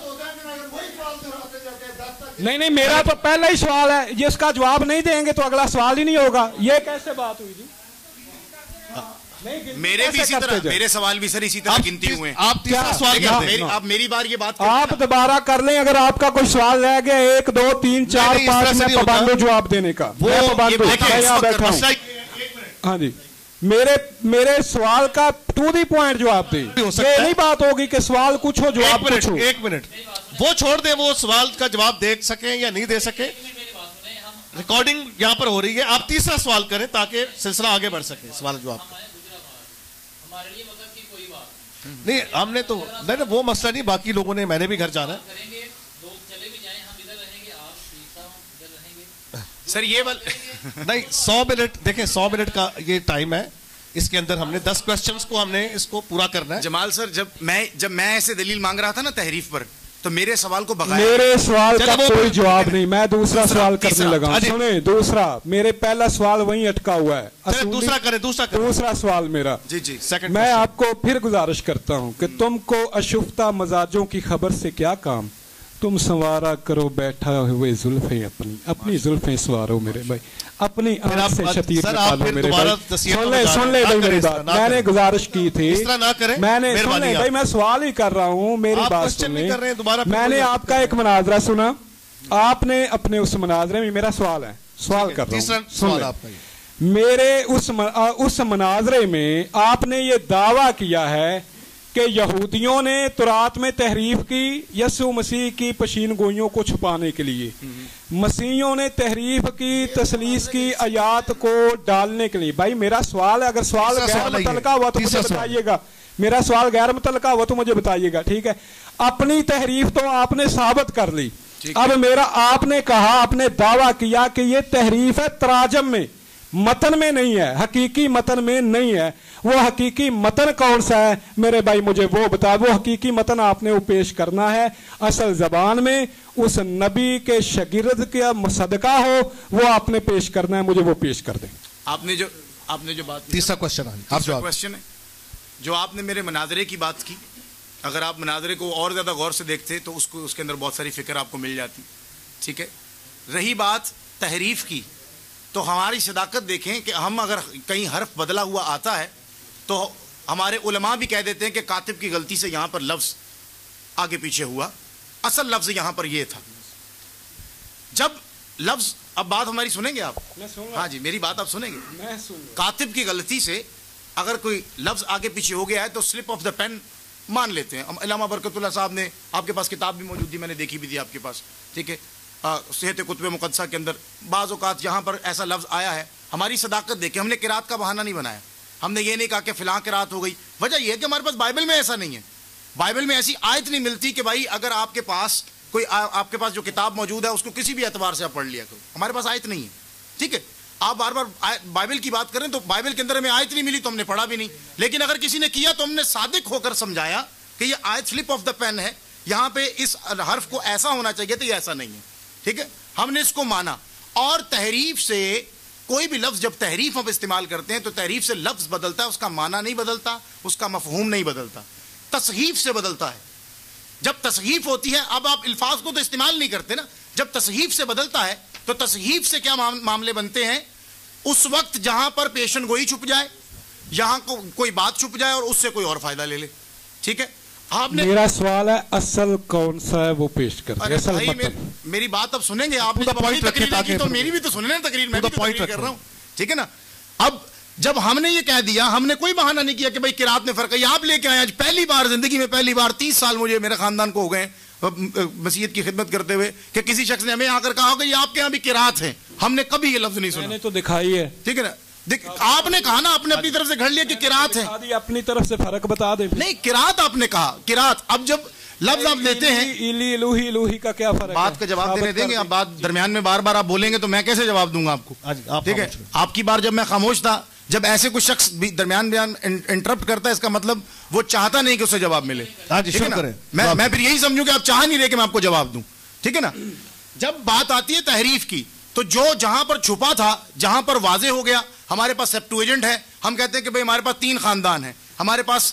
نہیں میرا تو پہلا ہی سوال ہے, جس کا جواب نہیں دیں گے تو اگلا سوال ہی نہیں ہوگا. یہ کیسے بات ہوئی جی؟ میرے بھی اسی طرح, میرے سوال بھی سر اسی طرح گنتی ہوئے. آپ تیسرا سوال کرتے ہیں. آپ میری بار یہ بات آپ دوبارہ کر لیں. اگر آپ کا کوئی سوال رہ گیا 1 2 3 4 5 میں پابند ہوں جواب دینے کا. ہاں جی, میرے سوال کا ٹو دی پوائنٹ جواب دیں. یہ نہیں بات ہوگی کہ سوال کچھ ہو جواب کچھ ہو. ایک منٹ وہ چھوڑ دیں, وہ سوال کا جواب دے سکیں یا نہیں دے سکیں. ریکارڈنگ یہاں پر ہو رہی ہے. آپ تیسرا سوال کریں تاکہ سلسلہ آگے بڑھ سکے. سوال جواب نہیں, ہم نے تو نہیں, وہ مسئلہ نہیں. باقی لوگوں نے, میں نے بھی گھر جانا ہے سر. یہ نہیں 100 منٹ دیکھیں, 100 منٹ کا یہ ٹائم ہے. اس کے اندر ہم نے 10 کوسچنز کو ہم نے اس کو پورا کرنا ہے. جمال سر, جب میں ایسے دلیل مانگ رہا تھا نا تحریف پر, تو میرے سوال کو بغیر میرے سوال کا کوئی جواب نہیں. میں دوسرا سوال کرنے لگا. سنیں, دوسرا میرے پہلا سوال وہیں اٹکا ہوا ہے. دوسرا کریں. دوسرا سوال میرا, جی میں آپ کو پھر گزارش کرتا ہوں کہ تم کو اشفتہ مزاجوں کی خبر سے کیا کام. تم سنوارا کرو بیٹھا ہوئے زلفیں اپنی زلفیں سوارو میرے بھائی, اپنی آنکھ سے شتیر نکالو میرے بھائی. سن لے بھائی میری بات. میں نے گزارش کی تھی, میں نے سن لے بھائی, میں سوال ہی کر رہا ہوں, میری بات سن لیں. میں نے آپ کا ایک مناظرہ سنا, آپ نے اپنے اس مناظرے میں, میرا سوال ہے, سوال کر رہا ہوں, سن لیں. میرے اس مناظرے میں آپ نے یہ دعویٰ کیا ہے کہ یہودیوں نے تورات میں تحریف کی یسوع مسیح کی پیشین گوئیوں کو چھپانے کے لیے, مسیحیوں نے تحریف کی تثلیث کی آیات کو ڈالنے کے لیے. بھائی میرا سوال ہے, اگر سوال غیر متعلقہ ہوا تو مجھے بتائیے گا. میرا سوال غیر متعلقہ ہوا تو مجھے بتائیے گا, ٹھیک ہے. اپنی تحریف تو آپ نے ثابت کر لی. اب آپ نے کہا, آپ نے دعویٰ کیا کہ یہ تحریف ہے تراجم میں, متن میں نہیں ہے, حقیقی متن میں نہیں ہے. وہ حقیقی متن کون سا ہے میرے بھائی, مجھے وہ بتا. وہ حقیقی متن آپ نے وہ پیش کرنا ہے اصل زبان میں, اس نبی کے شاگرد کا صدقہ ہو, وہ آپ نے پیش کرنا ہے. مجھے وہ پیش کر دیں. آپ نے جو بات, تیسرا کوشچن ہے جو آپ نے میرے مناظرے کی بات کی. اگر آپ مناظرے کو اور زیادہ غور سے دیکھتے تو اس کے اندر بہت ساری فکر آپ کو مل جاتی, ٹھیک ہے. رہی بات تحریف کی, تو ہماری صداقت دیکھیں کہ ہم اگر کہیں حرف بدلا ہوا آتا ہے تو ہمارے علماء بھی کہہ دیتے ہیں کہ کاتب کی غلطی سے یہاں پر لفظ آگے پیچھے ہوا, اصل لفظ یہاں پر یہ تھا. جب لفظ, اب بات ہماری سنیں گے آپ؟ ہاں جی, میری بات آپ سنیں گے. کاتب کی غلطی سے اگر کوئی لفظ آگے پیچھے ہو گیا ہے تو سلپ آف دا پین مان لیتے ہیں. علامہ برکت اللہ صاحب نے, آپ کے پاس کتاب بھی موجود تھی, میں نے دیکھی بھی تھی آپ کے پاس, ٹھیک ہے. صحت کتب مقدسہ کے اندر بعض اوقات یہاں پر ایسا لفظ آیا ہے. ہماری صداقت دیکھیں, ہم نے قرات کا بہانہ نہیں بنایا. ہم نے یہ نہیں کہا کہ فلاں قرات ہو گئی. وجہ یہ ہے کہ ہمارے پاس بائبل میں ایسا نہیں ہے. بائبل میں ایسی آیت نہیں ملتی کہ بھائی اگر آپ کے پاس جو کتاب موجود ہے اس کو کسی بھی اعتبار سے آپ پڑھ لیا کرو. ہمارے پاس آیت نہیں ہے, ٹھیک ہے. آپ بار بار بائبل کی بات کریں تو بائبل کے اندر ہمیں آیت نہیں ملی تو ہم نے پڑھا بھی نہیں. لیکن اگر کسی نے کیا تو ہم نے صادق ہو کر سمجھایا کہ یہ آیت سلپ آف دا پین ہے, یہاں پہ اس حرف کو ایسا ہونا چاہیے تو یہ ایسا نہیں ہے, ٹھیک ہے. ہم نے اس کو مانا. اور تحریف سے کوئی بھی لفظ, جب تحریف ہم استعمال کرتے ہیں تو تحریف سے لفظ بدلتا ہے, اس کا معنی نہیں بدلتا, اس کا مفہوم نہیں بدلتا, تصحیف سے بدلتا ہے. جب تصحیف ہوتی ہے, اب آپ الفاظ کو تو استعمال نہیں کرتے نا, جب تصحیف سے بدلتا ہے تو تصحیف سے کیا معاملے بنتے ہیں؟ اس وقت جہاں پر پیشن گوئی چھپ جائے, یہاں کوئی بات چھپ جائے اور اس سے کوئی اور فائدہ لے لے, ٹھیک ہے. آپ نے, میرا سوال ہے اصل کون سا ہے وہ پیش کر دیں. میری بات اب سنیں گے آپ, تو میری بھی تو سنیں نا تقریر, میں بھی تقریر کر رہا ہوں, ٹھیک ہے نا. اب جب ہم نے یہ کہہ دیا, ہم نے کوئی بہانہ نہیں کیا کہ بھائی قرات میں فرق ہے. آپ لے کے آئے آج پہلی بار زندگی میں, پہلی بار 30 سال مجھے میرے خاندان کو ہو گئے مسیحیت کی خدمت کرتے ہوئے, کہ کسی شخص نے ہمیں آ کر کہا کہ یہ آپ کے یہاں بھی قرات ہے. ہم نے کبھی یہ لفظ نہیں سنا. میں نے تو دکھائی ہے, ٹھیک ہے نا. آپ نے کہا نا, آپ نے اپنی طرف سے گھڑ لیا کہ قرات ہے, اپنی طرف سے فرق بتا دیں. نہیں, قرات آپ نے کہا, قرات. اب جب لفظ آپ لیتے ہیں لوہی لوہی کا کیا فرق ہے؟ بات کا جواب دینے دیں گے. آپ بات درمیان میں بار بار آپ بولیں گے تو میں کیسے جواب دوں گا آپ کو؟ ٹھیک ہے, آپ کی بار جب میں خاموش تھا, جب ایسے کوئی شخص درمیان انٹرپٹ کرتا ہے اس کا مطلب وہ چاہتا نہیں کہ اسے جواب ملے. میں پھر یہی سمجھوں کہ آپ چاہ نہیں رہے کہ میں آپ کو جواب دوں. ٹھیک ہے نا. جب بات آتی ہے تحریف کی تو جو جہاں پر چھپا تھا, جہاں پر واضح ہو گیا, ہمارے پاس سیپٹویجنٹ ہے, ہم کہتے ہیں کہ بھئی ہمارے پاس 3 خاندان ہیں, ہمارے پاس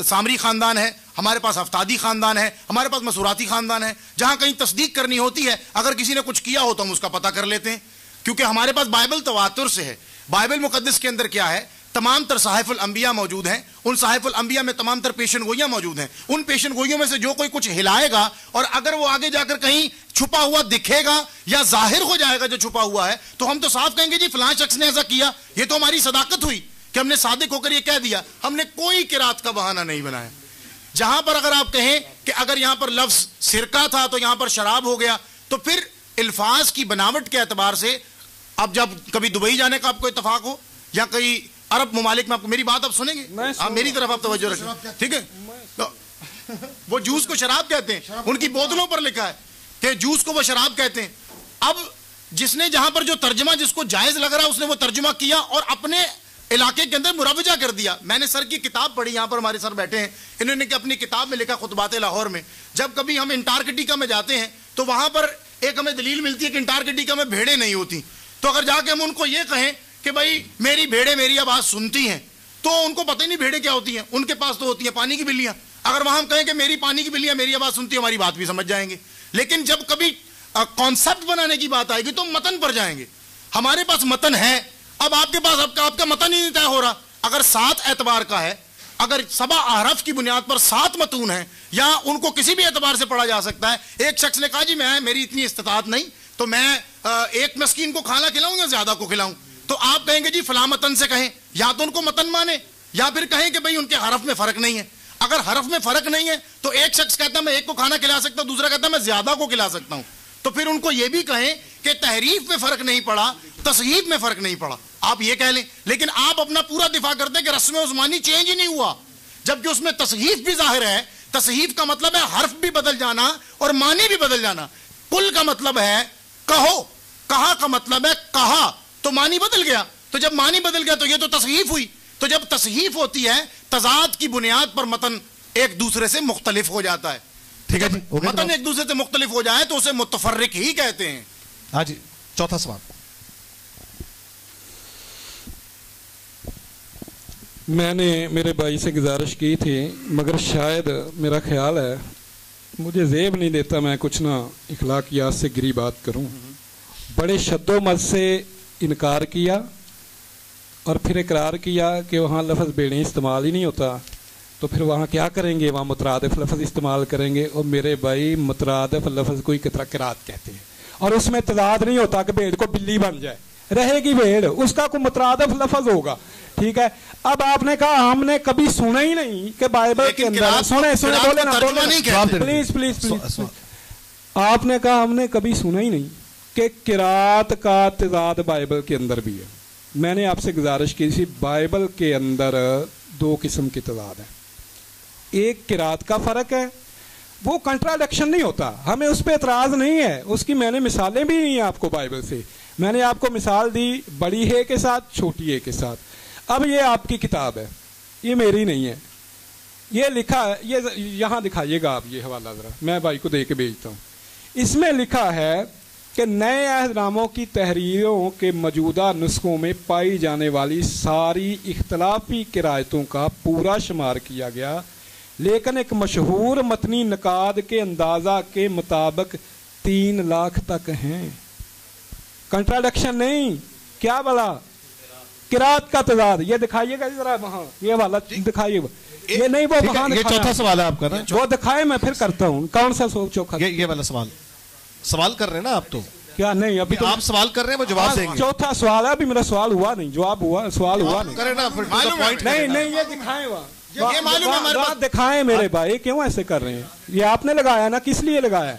سامری خاندان ہے, ہمارے پاس ہفتادی خاندان ہے, ہمارے پاس مسوراتی خاندان ہے. جہاں کہیں تصدیق کرنی ہوتی ہے, اگر کسی نے کچھ کیا ہو تو ہم اس کا پتہ کر لیتے ہیں, کیونکہ ہمارے پاس بائبل تواتر سے ہے. بائبل مقدس کے اندر کیا ہے, تمام تر صحائف الانبیاء موجود ہیں. ان صحائف الانبیاء میں تمام تر پیشن گوئیاں موجود ہیں. ان پیشن گوئیوں میں سے جو کوئی کچھ ہلائے گا اور اگر وہ آگے جا کر کہیں چھپا ہوا دکھے گا یا ظاہر ہو جائے گا جو چھپا ہوا ہے, تو ہم تو صاف کہیں گے جی فلاں شخص نے ایسا کیا. یہ تو ہماری صداقت ہوئی کہ ہم نے صادق ہو کر یہ کہہ دیا. ہم نے کوئی قرات کا بہانہ نہیں بنایا. جہاں پر اگر آپ کہیں کہ اگر یہاں پر لفظ سرکہ تھا تو یہاں پر شراب ہو گیا, تو پھر الفاظ کی بناوٹ کے اعتبار سے اب جب کبھی دبئی جانے کا آپ کو اتفاق ہو یا کئی عرب ممالک میں, آپ کو میری بات آپ سنیں گے, آپ میری طرف آپ توجہ رکھیں. ٹھیک ہے, وہ جوس کو شراب کہتے ہیں, ان کی بوتلوں پر لکھا ہے کہ جوس کو وہ شراب کہتے ہیں. اب جس نے جہاں پر جو ترجمہ جس کو جائز لگ رہا ہے اس نے وہ ترجمہ کیا اور اپنے علاقے کے اندر مروجہ کر دیا. میں نے سر کی کتاب پڑھی, یہاں پر ہمارے سر بیٹھے ہیں, انہوں نے اپنی کتاب میں لکھا خطبات لاہور میں, جب کبھی ہم انٹارکٹیکا میں جاتے ہیں تو وہاں پر ایک ہمیں دلیل ملتی ہے کہ انٹارکٹیکا میں بھیڑیں نہیں ہوتی. تو اگر جا کے ہم ان کو یہ کہیں کہ بھائی میری بھیڑیں میری آواز سنتی ہیں, تو ان کو پتہ ہی نہیں بھیڑیں کیا ہوتی ہیں, ان کے پاس تو ہوتی ہیں پانی کی بلیاں. اگر وہاں ہم کہیں کہ میری پانی کی بلیاں میری آواز سنتی ہیں, ہماری بات بھی سمجھ جائیں گے. لیکن جب کبھی کانسیپٹ بنانے کی بات آئے گی تو متن پر جائیں گے. ہمارے پاس متن ہے, اب آپ کے پاس آپ کا متن ہی نہیں طے ہو رہا. اگر 7 اعتبار کا ہے, اگر 7 احرف کی بنیاد پر 7 متون ہیں, یا ان کو کسی بھی اعتبار سے پڑھا جا سکتا ہے. ایک شخص نے کہا جی میری اتنی استطاعت نہیں تو میں ایک مسکین کو کھانا کھلاؤں یا زیادہ کو کھلاؤں, تو آپ کہیں گے جی فلاں متن سے کہیں, یا تو ان کو متن مانے یا پھر کہیں کہ بھئی ان کے حرف میں فرق نہیں ہے. اگر حرف میں فرق نہیں ہے تو ایک شخص کہتا ہے میں ایک کو کھانا کھلا سکتا ہوں, دوسرا کہتا ہے میں زیادہ کو کھلا سکتا ہوں. تو پھر ان کو یہ بھی کہیں کہ تحریف میں فرق نہیں پڑا, تصحیف میں فرق نہیں پڑا, آپ یہ کہہ لیں. لیکن آپ اپنا پورا دفاع کرتے ہیں کہ رسم عثمانی چینج ہی نہیں ہوا, جبکہ اس میں تصحیف بھی ظاہر ہے. تصحیف کا مطلب ہے حرف بھی بدل جانا اور معنی بھی بدل جانا. کل کا مطلب ہے کہو, کہا کا مطلب ہے کہا, تو معنی بدل گیا. تو جب معنی بدل گیا تو یہ تو تصحیف ہوئی. تو جب تصحیف ہوتی ہے تضاد کی بنیاد پر متن ایک دوسرے سے مختلف ہو جاتا ہے. ٹھیک ہے, متن ایک دوسرے سے مختلف ہو جائے تو اسے متفرق ہی کہتے ہیں. ہاں جی, چوتھا سوال. میں نے میرے بھائی سے گزارش کی تھی, مگر شاید میرا خیال ہے مجھے زیب نہیں دیتا میں کچھ نہ اخلاقیات سے گری بات کروں. بڑے شد و مد سے انکار کیا اور پھر اقرار کیا کہ وہاں لفظ بیڑیں استعمال ہی نہیں ہوتا, تو پھر وہاں کیا کریں گے, وہاں مترادف لفظ استعمال کریں گے. اور میرے بھائی مترادف لفظ کوئی قرات کہتے ہیں, اور اس میں تضاد نہیں ہوتا کہ بھیڑ کو بلی بن جائے, رہے گی بھیڑ, اس کا کوئی مترادف لفظ ہوگا. ٹھیک ہے, اب آپ نے کہا ہم نے کبھی سنا ہی نہیں کہ بائبل کے اندر سنے بولے نا پلیز پلیز پلیز, آپ نے کہا ہم نے کبھی سنا ہی نہیں کہ قرات کا تضاد بائبل کے اندر بھی ہے. میں نے آپ سے گزارش کی تھی, بائبل کے اندر 2 قسم کی تضاد ہے. ایک قرات کا فرق ہے, وہ کنٹراڈکشن نہیں ہوتا, ہمیں اس پہ اعتراض نہیں ہے, اس کی میں نے مثالیں بھی نہیں ہیں آپ کو بائبل سے. میں نے آپ کو مثال دی بڑی ہے کے ساتھ, چھوٹی ہے کے ساتھ. اب یہ آپ کی کتاب ہے, یہ میری نہیں ہے, یہ لکھا ہے, یہ یہاں دکھائیے گا آپ یہ حوالہ ذرا, میں بھائی کو دے کے بھیجتا ہوں. اس میں لکھا ہے کہ نئے عہد ناموں کی تحریروں کے موجودہ نسخوں میں پائی جانے والی ساری اختلافی قرائتوں کا پورا شمار کیا گیا, لیکن ایک مشہور متنی نقاد کے اندازہ کے مطابق 3 لاکھ تک ہیں. کنٹراڈکشن نہیں, کیا بلا قرات کا تضاد. یہ دکھائیے گا ذرا وہاں, یہ والا دکھائیے گا, یہ نہیں وہ وہاں. یہ چوتھا سوال ہے آپ کا نا, وہ دکھائے میں پھر کرتا ہوں. کون سا چوکھا, یہ والا سوال کر رہے ہیں نا آپ, تو کیا نہیں ابھی آپ سوال کر رہے ہیں, وہ جواب دیں گے. چوتھا سوال ہے, ابھی میرا سوال ہوا نہیں, جواب ہوا, سوال ہوا نہیں. نہیں یہ دکھائیں وہاں, دکھائیں میرے بھائی, کیوں ایسے کر رہے ہیں؟ یہ آپ نے لگایا نا, کس لیے لگایا؟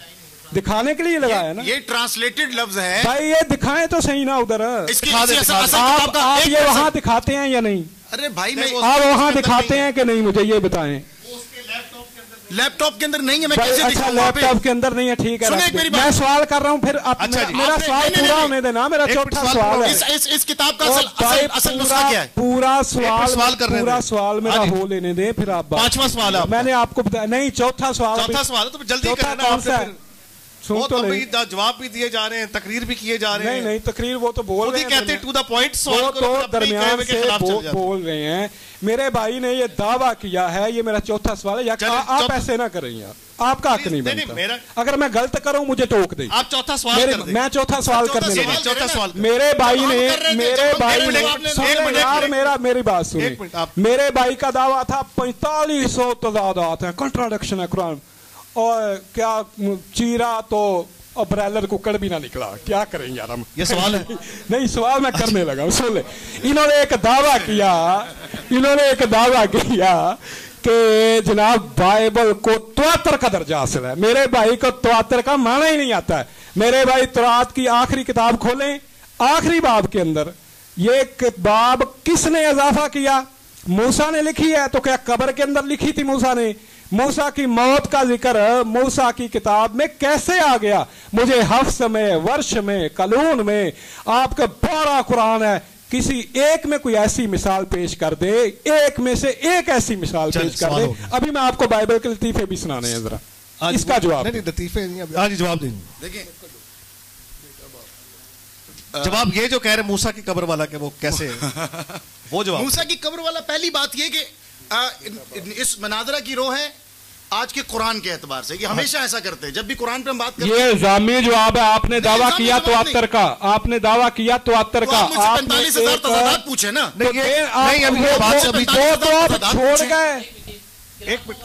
دکھانے کے لیے لگایا نا. یہ ٹرانسلیٹڈ لفظ ہے بھائی, یہ دکھائیں تو صحیح نا ادھر. آپ یہ وہاں دکھاتے ہیں یا نہیں؟ ارے بھائی آپ وہاں دکھاتے ہیں کہ نہیں, مجھے یہ بتائیں. لیپ ٹاپ کے اندر نہیں ہے, میں کیسے اچھا لیپ ٹاپ کے اندر نہیں ہے, ٹھیک ہے, میں سوال کر رہا ہوں, پھر میرا سوال پورا ہونے دینا, میرا چوتھا سوال ہے. اس کتاب کا اصل نسخہ کیا ہے؟ پورا سوال میرا ہو لینے دیں, پھر آپ پانچواں سوال میں نے آپ کو بتایا نہیں, چوتھا سوال ہے تو جلدی کرنا. جواب بھی دیے جا رہے ہیں, تقریر بھی کیے جا رہے ہیں. نہیں تقریر وہ تو بول رہے ہیں, کہتے ہیں ٹو دا پوائنٹ, وہ تو درمیان سے بول رہے ہیں. میرے بھائی نے یہ دعویٰ کیا ہے, یہ میرا چوتھا سوال ہے, یا آپ ایسے نہ کریں یار, آپ کا حق نہیں بنتا. اگر میں غلط کروں مجھے ٹوک دیں. آپ چوتھا سوال کر دیں. میں چوتھا سوال کرنے لگا. میرے بھائی نے میری بات سنیں, میرے بھائی کا دعویٰ تھا 4500 تضادات ہیں, کنٹراڈکشن ہے قرآن, اور کیا چیرا تو برائلر ککڑ بھی نہ نکلا, کیا کریں یار ہم. یہ سوال ہے نہیں, سوال میں کرنے لگا. سن لے, انہوں نے ایک دعویٰ کیا کہ جناب بائبل کو تواتر کا درجہ حاصل ہے. میرے بھائی کو تواتر کا معنی ہی نہیں آتا ہے. میرے بھائی تورات کی آخری کتاب کھولیں, آخری باب کے اندر یہ باب کس نے اضافہ کیا؟ موسیٰ نے لکھی ہے. تو کیا قبر کے اندر لکھی تھی موسیٰ نے؟ موسیٰ کی موت کا ذکر موسیٰ کی کتاب میں کیسے آ گیا؟ مجھے حفظ میں, ورش میں, قلون میں آپ کا بڑا قرآن ہے, کسی ایک میں کوئی ایسی مثال پیش کر دے, ایک میں سے ایک ایسی مثال پیش کر دے. ابھی میں آپ کو بائبل کے لطیفے بھی سنانے ہیں, ذرا اس کا جواب. لطیفے جواب دیں. دیکھیں جواب یہ جو کہہ رہے موسیٰ کی قبر والا کہ وہ کیسے وہ جواب موسیٰ کی قبر والا, پہلی بات یہ کہ اس مناظرہ کی روح ہے آج کے قرآن کے اعتبار سے, یہ ہمیشہ ایسا کرتے ہیں جب بھی قرآن پہ ہم بات کرتے ہیں. یہ الزامی جواب ہے. آپ نے دعویٰ کیا تواتر کا, آپ نے دعویٰ کیا تواتر کا, آپ 45,000 تضادات پوچھے نا. چھوڑ گئے. ایک منٹ,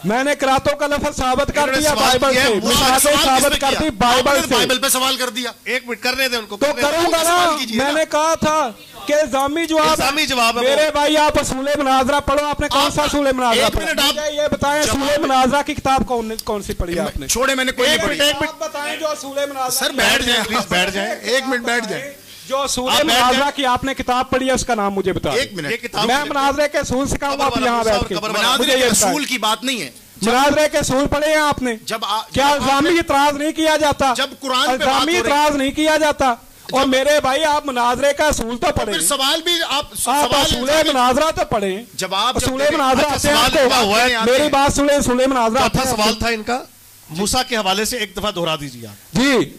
میں نے کراتوں کا لفظ ثابت کر دیا بائبل سے, مثالیں ثابت کر دی بائبل سے, بائبل پہ سوال کر دیا. ایک منٹ کرنے دیں ان کو, تو کروں گا نا. میں نے کہا تھا کہ الزامی جواب ہے. میرے بھائی آپ اصول مناظرہ پڑھو, آپ نے کون سا اصول مناظرہ پڑھا؟ یہ بتائیں اصول مناظرہ کی کتاب کون سی پڑھی آپ نے؟ چھوڑے, میں نے کوئی نہیں پڑھی. ایک منٹ بتائیں جو اصول مناظرہ. سر بیٹھ جائیں پلیز, بیٹھ جائیں, ایک منٹ بیٹھ جائیں. جو اصول مناظرہ کی آپ نے کتاب پڑھی ہے اس کا نام مجھے بتائیں. ایک منٹ, میں مناظرے کے اصول سکھاؤں آپ یہاں بیٹھ کے. مناظرے کے اصول کی بات نہیں ہے, مناظرے کے اصول پڑھے ہیں آپ نے. کیا الزامی اعتراض نہیں کیا جاتا؟ جب قرآن پہ الزامی اعتراض نہیں کیا جاتا. اور میرے بھائی آپ مناظرے کا اصول تو پڑھیں, سوال بھی آپ اصول مناظرہ تو پڑھیں. جواب اصول مناظرہ, میری بات سنیں, اصول مناظرہ. چوتھا سوال تھا ان کا, موسیٰ کے حوالے سے ایک دفعہ دہرا دیجیے آپ. جی,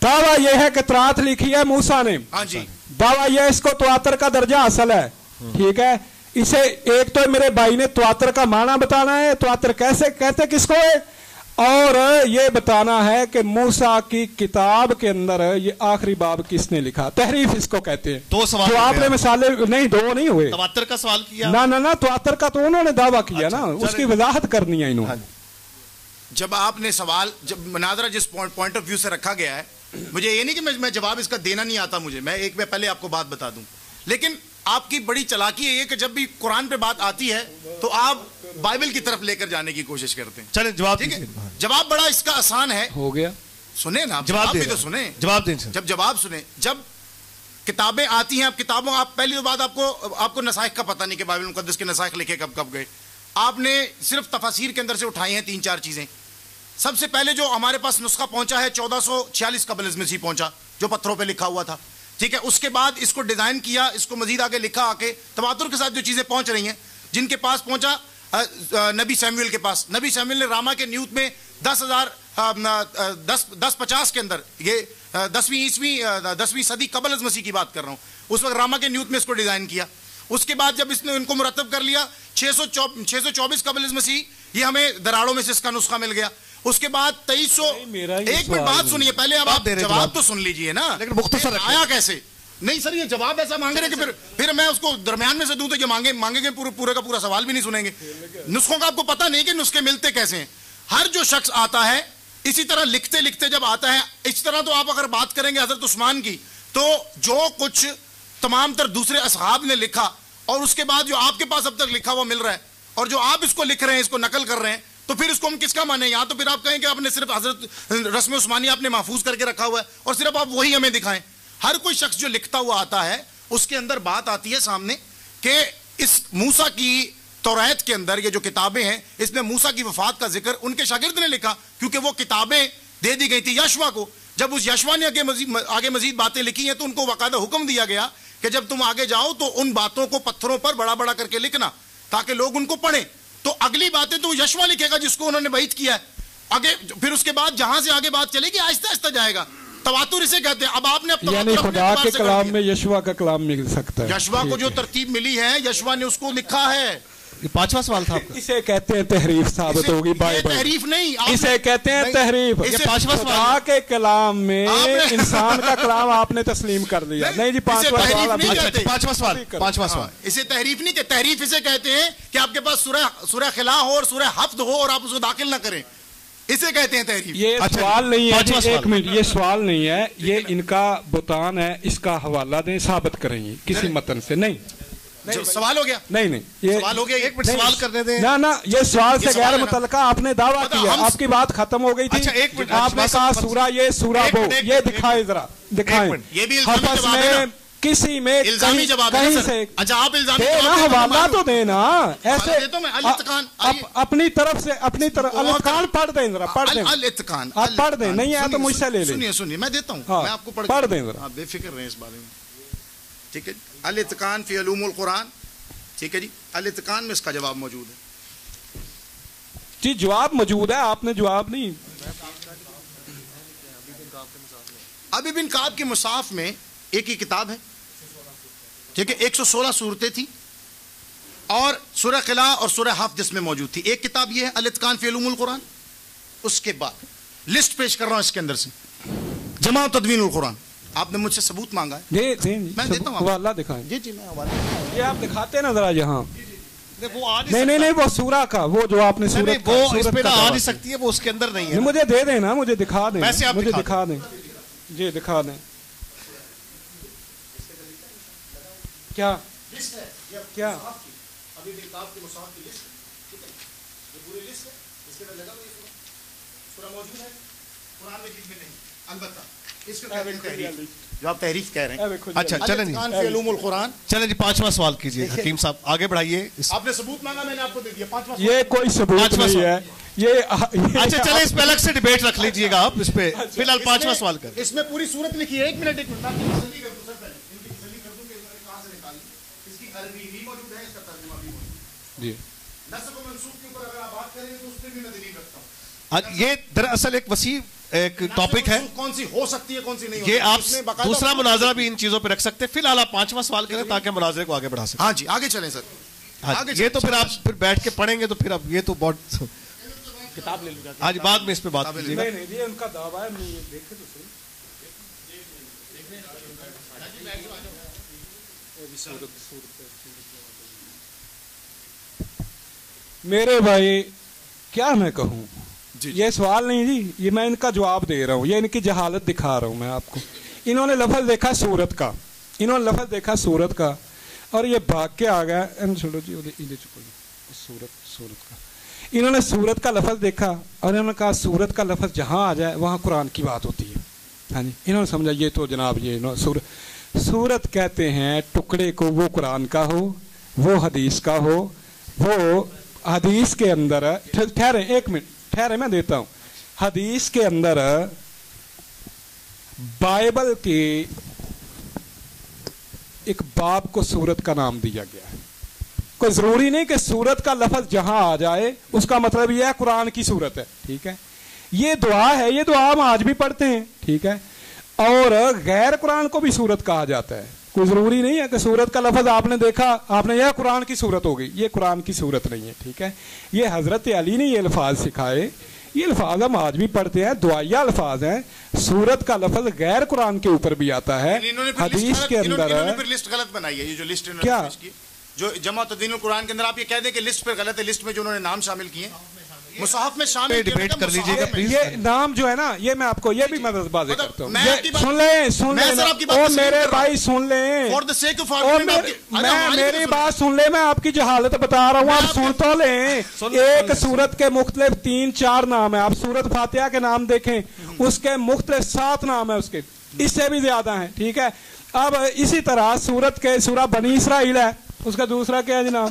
دعویٰ یہ ہے کہ تورات لکھی ہے موسیٰ نے. ہاں جی, دعویٰ یہ اس کو تواتر کا درجہ حاصل ہے, ٹھیک ہے. اسے ایک تو میرے بھائی نے تواتر کا معنی بتانا ہے, تواتر کیسے کہتے کس کو ہے, اور یہ بتانا ہے کہ موسیٰ کی کتاب کے اندر یہ آخری باب کس نے لکھا. تحریف اس کو کہتے ہیں. دو سوال جو آپ نے مثالیں نہیں, دو نہیں ہوئے. تواتر کا سوال کیا نہ تواتر کا تو انہوں نے دعویٰ کیا نا, اس کی وضاحت کرنی ہے انہوں نے. جب آپ نے سوال, جب مناظرہ جس پوائنٹ آف ویو سے رکھا گیا ہے, مجھے یہ نہیں کہ میں جواب اس کا دینا نہیں آتا مجھے, میں ایک پہلے آپ کو بات بتا دوں, لیکن آپ کی بڑی چلاکی ہے یہ کہ جب بھی قرآن پہ بات آتی ہے تو آپ بائبل کی طرف لے کر جانے کی کوشش کرتے ہیں. چلیں جواب, ٹھیک ہے, جواب بڑا اس کا آسان ہے. ہو گیا, سنیں نا, جواب بھی تو سنیں. جواب دیں. جب جواب سنیں, جب کتابیں آتی ہیں, آپ کتابوں, آپ پہلی بات آپ کو نسائخ کا پتہ نہیں کہ بائبل مقدس کے نسائخ لکھے کب گئے. آپ نے صرف تفاسیر کے اندر سے اٹھائی ہیں 3-4 چیزیں. سب سے پہلے جو ہمارے پاس نسخہ پہنچا ہے 1446 قبل از مسیح پہنچا, جو پتھروں پہ لکھا ہوا تھا, ٹھیک ہے. اس کے بعد اس کو ڈیزائن کیا, اس کو مزید آگے لکھا, آ کے تواتر کے ساتھ جو چیزیں پہنچ رہی ہیں, جن کے پاس پہنچا نبی سیموئل کے پاس. نبی سیموئل نے راما کے نیوت میں 1050 کے اندر, یہ 10ویں صدی قبل از مسیح کی بات کر رہا ہوں, اس وقت راما کے نیوت میں اس کو ڈیزائن کیا. اس کے بعد جب اس نے ان کو مرتب کر لیا 624 قبل از مسیح, یہ ہمیں دراڑوں میں سے اس کا نسخہ مل گیا. اس کے بعد 2300, ایک منٹ بات سنیے پہلے, اب آپ جواب تو سن لیجئے نا, لیکن مختصر آیا کیسے نہیں سر, یہ جواب ایسا مانگ رہے کہ پھر میں اس کو درمیان میں سے دوں تو یہ مانگیں گے پورے کا پورا سوال بھی نہیں سنیں گے. نسخوں کا آپ کو پتہ نہیں کہ نسخے ملتے کیسے ہیں. ہر جو شخص آتا ہے اسی طرح لکھتے لکھتے جب آتا ہے, اس طرح تو آپ اگر بات کریں گے حضرت عثمان کی, تو جو کچھ تمام تر دوسرے اصحاب نے لکھا اور اس کے بعد جو آپ کے پاس اب تک لکھا ہوا مل رہا ہے, اور جو آپ اس کو لکھ رہے ہیں, اس کو نقل کر رہے ہیں, تو پھر اس کو ہم کس کا مانیں؟ یہاں تو پھر آپ کہیں کہ آپ نے صرف حضرت رسم عثمانی آپ نے محفوظ کر کے رکھا ہوا ہے اور صرف آپ وہی ہمیں دکھائیں. ہر کوئی شخص جو لکھتا ہوا آتا ہے اس کے اندر بات آتی ہے سامنے کہ اس موسیٰ کی توریت کے اندر یہ جو کتابیں ہیں اس میں موسیٰ کی وفات کا ذکر ان کے شاگرد نے لکھا، کیونکہ وہ کتابیں دے دی گئی تھی یشوا کو. جب اس یشوا نے آگے مزید باتیں لکھی ہیں تو ان کو باقاعدہ حکم دیا گیا کہ جب تم آگے جاؤ تو ان باتوں کو پتھروں پر بڑا بڑا کر کے لکھنا تاکہ لوگ ان کو پڑھیں. تو اگلی باتیں تو یشوا لکھے گا جس کو انہوں نے بعید کیا ہے. آگے پھر اس کے بعد جہاں سے آگے بات چلے گی آہستہ آہستہ جائے گا. تواتر اسے کہتے ہیں. اب آپ نے یعنی خدا کے کلام میں یشوا کا کلام مل سکتا ہے. یشوا کو جو ترتیب ملی ہے یشوا نے اس کو لکھا ہے. یہ 5واں سوال تھا آپ کا. اسے کہتے ہیں تحریف ثابت ہوگی بائبل. تحریف نہیں, اسے کہتے ہیں تحریف. خدا کے کلام میں انسان کا کلام آپ نے تسلیم کر دیا. نہیں جی 5واں سوال. اسے تحریف نہیں کہ تحریف اسے کہتے ہیں کہ آپ کے پاس سورہ خلا ہو اور سورہ حفظ ہو اور آپ اس کو داخل نہ کریں, اسے کہتے ہیں تحریف. یہ سوال نہیں ہے, ایک منٹ, یہ سوال نہیں ہے, یہ ان کا بہتان ہے. اس کا حوالہ دیں, ثابت کریں گے کسی متن سے. نہیں سوال ہو گیا. نہیں یہ سوال ہو گیا. ایک منٹ سوال کرنے دیں. نہ یہ سوال سے غیر متعلقہ آپ نے دعویٰ کیا, آپ کی بات ختم ہو گئی تھی. آپ نے کہا سورہ یہ سورہ وہ, یہ دکھائے ذرا دکھائیں. یہ بھی حفظ میں کسی میں الزامی جواب ہے سر. اچھا آپ الزامی جواب حوالہ تو دینا. ایسے اپنی طرف سے اپنی طرف الاتقان پڑھ دیں ذرا, پڑھ دیں. الاتقان آپ پڑھ دیں, نہیں ہے تو مجھ سے لے لیں. سنیے میں دیتا ہوں, میں آپ کو پڑھ دیں ذرا, آپ بے فکر رہیں اس بارے میں. ٹھیک ہے, الاتقان فی علوم القرآن. ٹھیک ہے جی, الاتقان میں اس کا جواب موجود ہے. جی جواب موجود ہے, آپ نے جواب نہیں. ابی بن کعب کے مصحف میں ایک ہی کتاب ہے. ٹھیک ہے, 116 صورتیں تھی اور سورہ قلع اور سورہ حفظ جس میں موجود تھی. ایک کتاب یہ ہے الاتقان فی علوم القرآن. اس کے بعد لسٹ پیش کر رہا ہوں اس کے اندر سے, جمع تدوین القرآن. آپ نے مجھ سے ثبوت مانگا ہے, میں دیتا ہوں. حوالہ دکھائیں. جی میں حوالہ, یہ آپ دکھاتے نا ذرا یہاں. نہیں وہ سورہ کا, وہ جو آپ نے سورت وہ اس پہ آ نہیں سکتی ہے, وہ اس کے اندر نہیں ہے. مجھے دے دیں نا, مجھے دکھا دیں, مجھے دکھا دیں. جی دکھا دیں. کیا کیا ابھی بھی کتاب کے مصحف کی لسٹ ہے, یہ پوری لسٹ ہے, اس کے اندر لگا ہوا یہ سورہ موجود ہے. قرآن میں کچھ بھی نہیں, البتہ اس کو کہتے ہیں تحریف, جو آپ تحریف کہہ رہے ہیں. اچھا چلیں جی, علوم القرآن. چلیں جی 5واں سوال کیجئے حکیم صاحب, آگے بڑھائیے. آپ نے ثبوت مانگا, میں نے آپ کو دے دیا. 5واں یہ کوئی ثبوت نہیں ہے یہ. اچھا چلیں اس پہ الگ سے ڈیبیٹ رکھ لیجئے گا آپ, اس پہ فی الحال 5واں سوال کریں. اس میں پوری صورت لکھی ہے. ایک منٹ عربی بھی موجود ہے, اس کا ترجمہ بھی موجود ہے. نسخ و منسوخ کے اوپر اگر آپ بات کریں تو اس پہ بھی میں دلیل رکھتا ہوں. یہ دراصل ایک وسیع ایک ٹاپک ہے, کون سی ہو سکتی ہے کون سی نہیں ہو سکتی. یہ آپ دوسرا مناظرہ بھی ان چیزوں پہ رکھ سکتے ہیں. فی الحال آپ 5واں سوال کریں تاکہ مناظرے کو آگے بڑھا سکیں. ہاں جی آگے چلیں سر. یہ تو پھر آپ پھر بیٹھ کے پڑھیں گے تو پھر اب یہ تو بہت کتاب لے لوں گا. آج بعد میں اس پہ بات کیجیے گا. نہیں ان کا دعویٰ ہے, دیکھیں تو صحیح. میرے بھائی کیا میں کہوں, یہ سوال نہیں جی, یہ میں ان کا جواب دے رہا ہوں, یہ ان کی جہالت دکھا رہا ہوں میں آپ کو. انہوں نے لفظ دیکھا سورت کا, انہوں نے لفظ دیکھا سورت کا اور یہ بھاگ کے آ گیا. چھوڑو جی سورت کا, انہوں نے سورت کا لفظ دیکھا اور انہوں نے کہا سورت کا لفظ جہاں آ جائے وہاں قرآن کی بات ہوتی ہے. ہاں جی, انہوں نے سمجھا یہ تو جناب یہ سورت کہتے ہیں ٹکڑے کو, وہ قرآن کا ہو, وہ حدیث کا ہو, وہ حدیث کے اندر ٹھہرے ایک منٹ ٹھہرے, میں دیتا ہوں. حدیث کے اندر بائبل کے ایک باب کو سورت کا نام دیا گیا ہے. کوئی ضروری نہیں کہ سورت کا لفظ جہاں آ جائے اس کا مطلب یہ ہے قرآن کی سورت ہے. ٹھیک ہے, یہ دعا ہے, یہ دعا ہم آج بھی پڑھتے ہیں. ٹھیک ہے, اور غیر قرآن کو بھی سورت کہا جاتا ہے. کوئی ضروری نہیں ہے کہ سورت کا لفظ آپ نے دیکھا آپ نے یہ قرآن کی سورت ہو گئی, یہ قرآن کی سورت نہیں ہے. ٹھیک ہے, یہ حضرت علی نے یہ الفاظ سکھائے, یہ الفاظ ہم آج بھی پڑھتے ہیں, دعائیہ الفاظ ہیں. سورت کا لفظ غیر قرآن کے اوپر بھی آتا ہے. حدیث کے اندر لسٹ غلط بنائی ہے, یہ جو لسٹ کیا جو جمع تدوین القرآن کے اندر آپ یہ کہہ دیں کہ لسٹ پہ غلط ہے. لسٹ میں جو انہوں نے نام شامل کیے مصحف میں شامل ڈیبیٹ کر لیجیے گا پلیز. یہ نام جو ہے نا, یہ میں آپ کو یہ بھی میں واضح کرتا ہوں. سن لیں او میرے بھائی, سن لیں, میری بات سن لیں, میں آپ کی جہالت بتا رہا ہوں, آپ سن تو لیں. ایک سورت کے مختلف 3-4 نام ہیں. آپ سورت فاتحہ کے نام دیکھیں, اس کے مختلف 7 نام ہیں, اس کے اس سے بھی زیادہ ہیں. ٹھیک ہے, اب اسی طرح سورت کے سورہ بنی اسرائیل ہے, اس کا دوسرا کیا ہے جناب,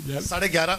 11:30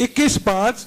21:5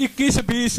21-20,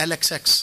LXX,